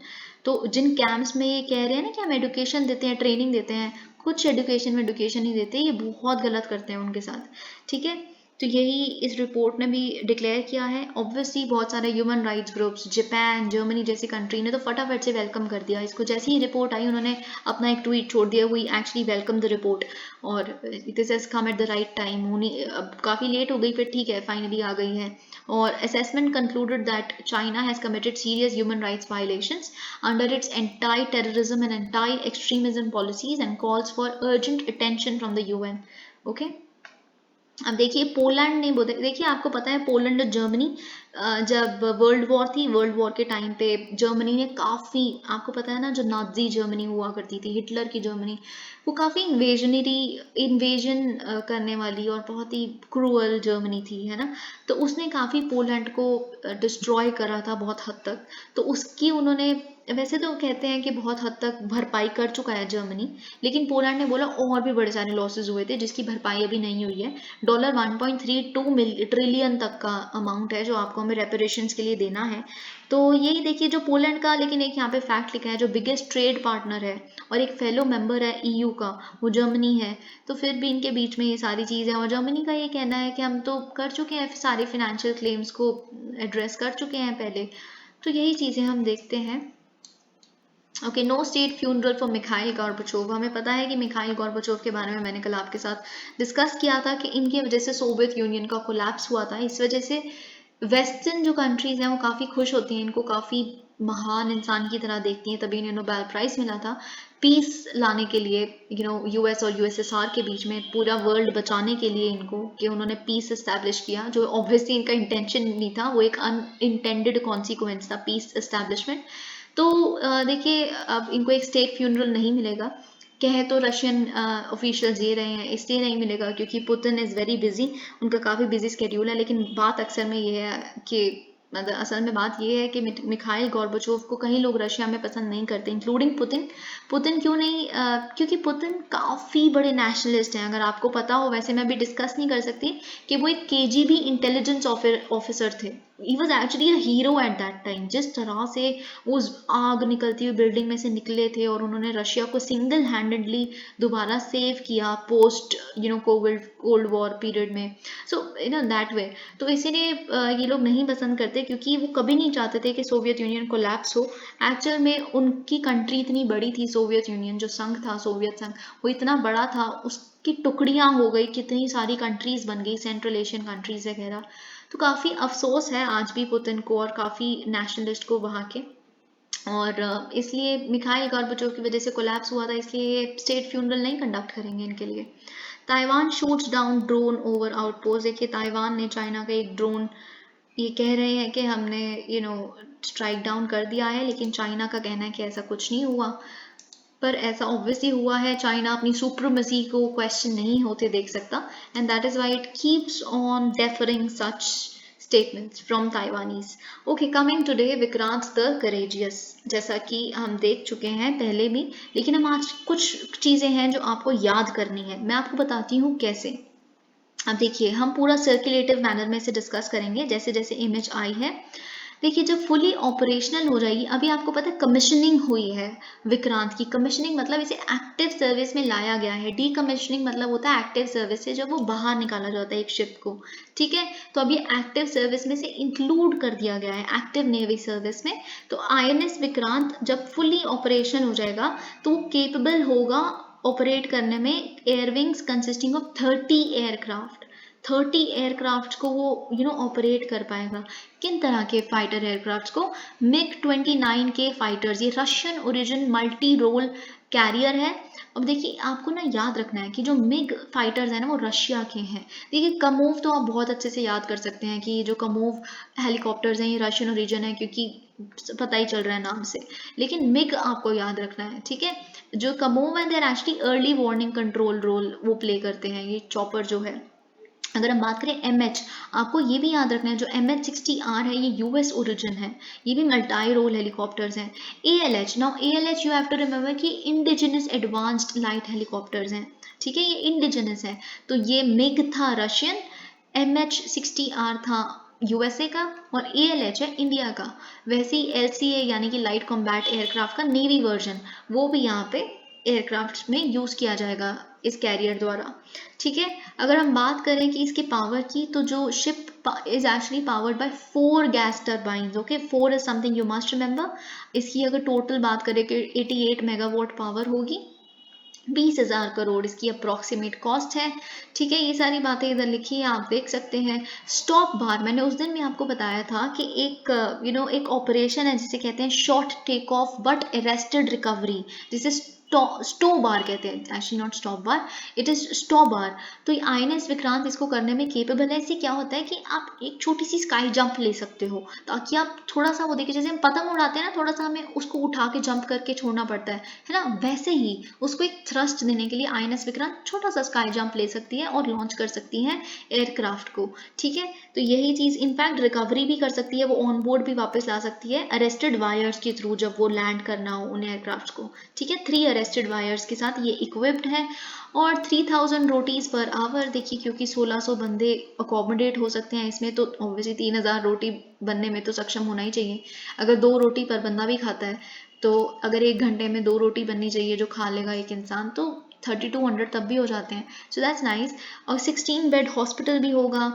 तो जिन कैंप्स में ये कह रहे हैं ना कि हम एडुकेशन देते हैं, ट्रेनिंग देते हैं, कुछ एडुकेशन में एडुकेशन नहीं देते, ये बहुत गलत करते हैं उनके साथ। ठीक है, तो यही इस रिपोर्ट ने भी डिक्लेयर किया है। ऑब्वियसली बहुत सारे human rights groups, Japan, Germany जैसी कंट्री ने तो फटाफट से वेलकम कर दिया इसको, जैसे ही रिपोर्ट आई उन्होंने अपना एक ट्वीट छोड़ दिया, we actually welcome the report, और this has come at the right time. अब काफ़ी लेट हो गई, फिर ठीक है फाइनली आ गई है। और assessment concluded that China has committed serious human rights violations under its anti terrorism and anti extremism policies and calls for urgent attention from the UN। Okay, अब देखिए पोलैंड ने बोला, देखिए आपको पता है पोलैंड और जर्मनी, जब वर्ल्ड वॉर थी, वर्ल्ड वॉर के टाइम पे जर्मनी ने काफ़ी, आपको पता है ना जो नाजी जर्मनी हुआ करती थी, हिटलर की जर्मनी, वो काफ़ी इन्वेजन करने वाली और बहुत ही क्रूअल जर्मनी थी, है ना। तो उसने काफ़ी पोलैंड को डिस्ट्रॉय करा था बहुत हद तक, तो उसकी उन्होंने, वैसे तो कहते हैं कि बहुत हद तक भरपाई कर चुका है जर्मनी, लेकिन पोलैंड ने बोला और भी बड़े सारे लॉसेस हुए थे जिसकी भरपाई अभी नहीं हुई है। $1.32 ट्रिलियन तक का अमाउंट है जो आपको हमें रेपरेशंस के लिए देना है। तो यही देखिए जो पोलैंड का, लेकिन एक यहाँ पे फैक्ट लिखा है, जो बिगेस्ट ट्रेड पार्टनर है और एक फेलो मेंबर है EU का, वो जर्मनी है। तो फिर भी इनके बीच में ये सारी चीज़ें, और जर्मनी का ये कहना है कि हम तो कर चुके हैं सारे फिनेंशियल क्लेम्स को एड्रेस कर चुके हैं पहले। तो यही चीज़ें हम देखते हैं। Okay, no state funeral for Mikhail Gorbachev. हमें पता है कि मिखाइल गॉर्बाचोव के बारे में मैंने कल आपके साथ डिस्कस किया था कि इनकी वजह से सोवियत यूनियन का कोलैप्स हुआ था। इस वजह से वेस्टर्न जो कंट्रीज हैं वो काफ़ी खुश होती हैं, इनको काफ़ी महान इंसान की तरह देखती हैं, तभी इन्हें नोबेल प्राइज़ मिला था पीस लाने के लिए, US और USSR के बीच में पूरा वर्ल्ड बचाने के लिए इनको, कि उन्होंने पीस इस्टेब्लिश किया, जो ऑब्वियसली इनका इंटेंशन नहीं था, वो एक अनइंटेंडेड कॉन्सिक्वेंस था पीस इस्टेब्लिशमेंट। तो देखिए अब इनको एक स्टेट फ्यूनरल नहीं मिलेगा, कहे तो रशियन ऑफिशियल्स दे रहे हैं, इसलिए नहीं मिलेगा क्योंकि पुतिन इज़ वेरी बिजी, उनका काफ़ी बिजी स्केड्यूल है। लेकिन बात अक्सर में ये है कि मतलब असल में बात ये है कि मिखाइल गोर्बाचोव को कई लोग रशिया में पसंद नहीं करते, इंक्लूडिंग पुतिन। पुतिन क्यों नहीं? क्योंकि पुतिन काफ़ी बड़े नेशनलिस्ट हैं, अगर आपको पता हो। वैसे मैं भी डिस्कस नहीं कर सकती कि वो एक केजीबी इंटेलिजेंस ऑफिसर थे। He was actually a hero at that time. जिस तरह से उस आग निकलती हुई बिल्डिंग में से निकले थे और उन्होंने रशिया को सिंगल हैंडेडली दोबारा सेव किया पोस्ट कोल्ड वॉर पीरियड में, सो दैट वे। तो इसीलिए ये लोग नहीं पसंद करते, क्योंकि वो कभी नहीं चाहते थे कि सोवियत यूनियन कोलैप्स हो। एक्चुअल में उनकी कंट्री इतनी बड़ी थी, सोवियत यूनियन जो संघ था, सोवियत संघ, वो इतना बड़ा था, उसकी टुकड़ियां हो गई, कितनी सारी कंट्रीज बन गई, सेंट्रल एशियन कंट्रीज वगैरह। तो काफ़ी अफसोस है आज भी पुतिन को और काफ़ी नेशनलिस्ट को वहाँ के। और इसलिए मिखाइल गोर्बाचोव की वजह से कोलैप्स हुआ था, इसलिए स्टेट फ्यूनरल नहीं कंडक्ट करेंगे इनके लिए। Taiwan shoots down drone over outpost. देखिए ताइवान ने चाइना का एक ड्रोन, ये कह रहे हैं कि हमने स्ट्राइक डाउन कर दिया है, लेकिन चाइना का कहना है कि ऐसा कुछ नहीं हुआ। पर ऐसा ऑब्वियसली हुआ है, चाइना अपनी सुप्रीमेसी को क्वेश्चन नहीं होते देख सकता, and that is why it keeps on deferring such statements from Taiwanese. Okay, coming today Vikrant the courageous, जैसा कि हम देख चुके हैं पहले भी, लेकिन हम आज कुछ चीज़ें हैं जो आपको याद करनी है। मैं आपको बताती हूँ कैसे। अब देखिए, हम पूरा सर्कुलेटिव मैनर में से डिस्कस करेंगे जैसे जैसे इमेज आई है। देखिए, जब फुली ऑपरेशनल हो जाएगी, अभी आपको पता है कमीशनिंग हुई है विक्रांत की। कमीशनिंग मतलब इसे एक्टिव सर्विस में लाया गया है। डी कमीशनिंग मतलब होता है एक्टिव सर्विस से जब वो बाहर निकाला जाता है एक शिप को, ठीक है। तो अब ये एक्टिव सर्विस में से इंक्लूड कर दिया गया है, एक्टिव नेवी सर्विस में। तो INS विक्रांत जब फुली ऑपरेशन हो जाएगा तो वो केपेबल होगा ऑपरेट करने में एयरविंग्स कंसिस्टिंग ऑफ 30 एयरक्राफ्ट। 30 एयरक्राफ्ट को वो ऑपरेट कर पाएगा। किन तरह के फाइटर एयरक्राफ्ट को? MiG-29 के फाइटर्स। ये Russian origin multi role carrier है। अब देखिए, आपको ना याद रखना है कि जो मिग फाइटर्स है ना वो रशिया के हैं। देखिए, कमोव तो आप बहुत अच्छे से याद कर सकते हैं कि जो कमोव हेलीकॉप्टर्स हैं ये रशियन ओरिजिन है, क्योंकि पता ही चल रहा है नाम से। लेकिन मिग आपको याद रखना है, ठीक है। जो कमोव है, there actually early warning control role वो प्ले करते हैं, ये चॉपर जो है। अगर हम बात करें MH, आपको ये भी याद रखना है जो MH-60R है ये US ओरिजिन है, ये भी मल्टी रोल हेलीकॉप्टर्स हैं। ALH, now ALH you have to remember कि इंडिजिनस एडवांस्ड लाइट हेलीकॉप्टर्स हैं, ठीक है, ये इंडिजिनस है। तो ये मिग था रशियन, MH-60R था USA का, और ALH है इंडिया का। वैसे ही LCA यानी कि लाइट कॉम्बैट एयरक्राफ्ट का नेवी वर्जन, वो भी यहाँ पे एयरक्राफ्ट में यूज़ किया जाएगा इस कैरियर द्वारा, ठीक है। अगर हम बात करें कि इसकी पावर की, तो जो ship is actually powered by 4 gas turbines. Okay, 4 is something you must remember. इसकी अगर टोटल बात करें कि 88 मेगावाट पावर होगी, 20,000 करोड़ इसकी अप्रॉक्सीमेट कॉस्ट है, ठीक है। ये सारी बातें इधर लिखी है, आप देख सकते हैं। स्टॉप बार, मैंने उस दिन भी आपको बताया था कि एक एक ऑपरेशन है जिसे कहते हैं short take off but arrested recovery, जिसे स्टो बार कहते हैं, actually not stop bar, it is STOBAR. तो ये INS विक्रांत इसको करने में केपेबल है। इससे क्या होता है कि आप एक छोटी सी स्काई जंप ले सकते हो, ताकि आप थोड़ा सा, वो देखिए जैसे हम पतंग उड़ाते हैं ना, थोड़ा सा हमें उसको उठा के जंप करके छोड़ना पड़ता है ना, वैसे ही उसको एक थ्रस्ट देने के लिए INS विक्रांत छोटा सा स्काई जंप ले सकती है और लॉन्च कर सकती है एयरक्राफ्ट को, ठीक है। तो यही चीज़, इनफैक्ट रिकवरी भी कर सकती है, वो ऑन बोर्ड भी वापस ला सकती है अरेस्टेड वायर्स के थ्रू जब वो लैंड करना हो उन एयरक्राफ्ट को, ठीक है। 3 अरेस्टेड वायर्स के साथ ये इक्विप्ड है। और 3000 रोटीज पर आवर। देखिए, क्योंकि 1600 बंदे अकोमोडेट हो सकते हैं इसमें, तो ऑब्वियसली 3000 रोटी बनने में तो सक्षम होना ही चाहिए। अगर 2 रोटी पर बंदा भी खाता है, तो अगर 1 घंटे में 2 रोटी बननी चाहिए जो खा लेगा एक इंसान, तो 3200 तब भी हो जाते हैं। So that's nice. और 16 बेड हॉस्पिटल भी होगा,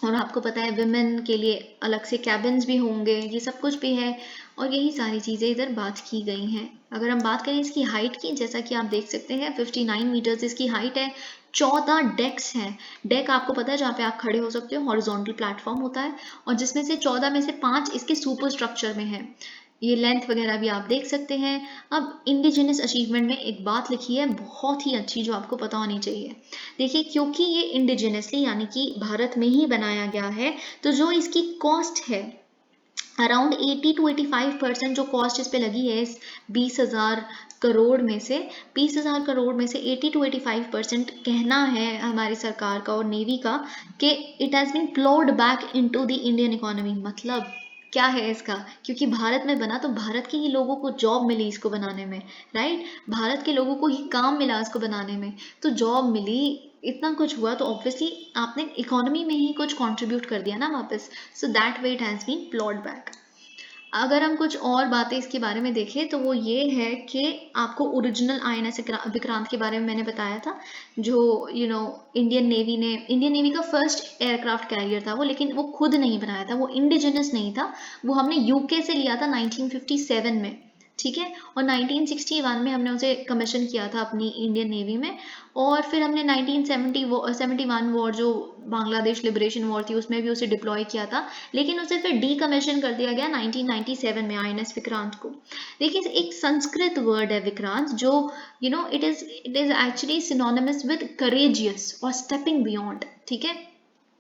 और आपको पता है विमेन के लिए अलग से कैबिन्स भी होंगे, ये सब कुछ भी है। और यही सारी चीज़ें इधर बात की गई हैं। अगर हम बात करें इसकी हाइट की, जैसा कि आप देख सकते हैं 59 मीटर्स इसकी हाइट है। 14 डेक्स हैं। डेक आपको पता है जहाँ पे आप खड़े हो सकते हो, हॉरिजॉन्टल प्लेटफॉर्म होता है, और जिसमें से 14 में से 5 इसके सुपर स्ट्रक्चर में है। ये लेंथ वगैरह भी आप देख सकते हैं। अब इंडिजिनस अचीवमेंट में एक बात लिखी है बहुत ही अच्छी, जो आपको पता होनी चाहिए। देखिए, क्योंकि ये इंडिजिनसली यानी कि भारत में ही बनाया गया है, तो जो इसकी कॉस्ट है अराउंड 80 to 85% जो कॉस्ट इस पे लगी है इस 20,000 करोड़ में से, 20,000 करोड़ में से 80 to 85% कहना है हमारी सरकार का और नेवी का कि it has been ploughed back into the Indian economy. मतलब क्या है इसका, क्योंकि भारत में बना तो भारत के ही लोगों को जॉब मिली इसको बनाने में, राइट, भारत के लोगों को ही काम मिला इसको बनाने में, तो जॉब मिली, इतना कुछ हुआ, तो ऑब्वियसली आपने इकोनॉमी में ही कुछ कंट्रीब्यूट कर दिया ना वापस, so that way it has been ploughed back. अगर हम कुछ और बातें इसके बारे में देखें तो वो ये है कि आपको ओरिजिनल INS विक्रांत के बारे में मैंने बताया था, जो इंडियन नेवी का फर्स्ट एयरक्राफ्ट कैरियर था वो, लेकिन वो खुद नहीं बनाया था, वो इंडिजिनस नहीं था, वो हमने यूके से लिया था 1957 में, ठीक है, और 1961 में हमने उसे कमीशन किया था अपनी इंडियन नेवी में, और फिर हमने 1971 वॉर जो बांग्लादेश लिबरेशन वॉर थी उसमें भी उसे डिप्लॉय किया था, लेकिन उसे फिर डीकमीशन कर दिया गया 1997 में INS विक्रांत को। देखिए एक संस्कृत वर्ड है विक्रांत, जो it is actually synonymous with courageous और स्टेपिंग बियॉन्ड, ठीक है,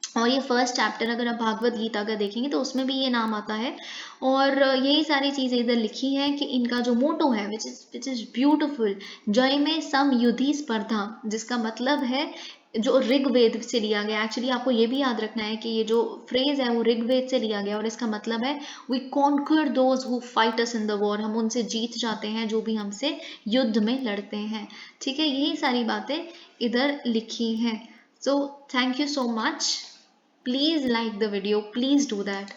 और ये फर्स्ट चैप्टर अगर आप भागवत गीता का देखेंगे तो उसमें भी ये नाम आता है, और यही सारी चीज़ें इधर लिखी हैं कि इनका जो मोटो है विच इज़ ब्यूटिफुल, जय में सम युद्धि स्पर्धा, जिसका मतलब है जो ऋग्वेद से लिया गया। एक्चुअली आपको ये भी याद रखना है कि ये जो फ्रेज है वो ऋग्वेद से लिया गया, और इसका मतलब है we conquer those who fight us in the war, हम उनसे जीत जाते हैं जो भी हमसे युद्ध में लड़ते हैं, ठीक है, यही सारी बातें इधर लिखी हैं। So thank you so much, please like the video, please do that.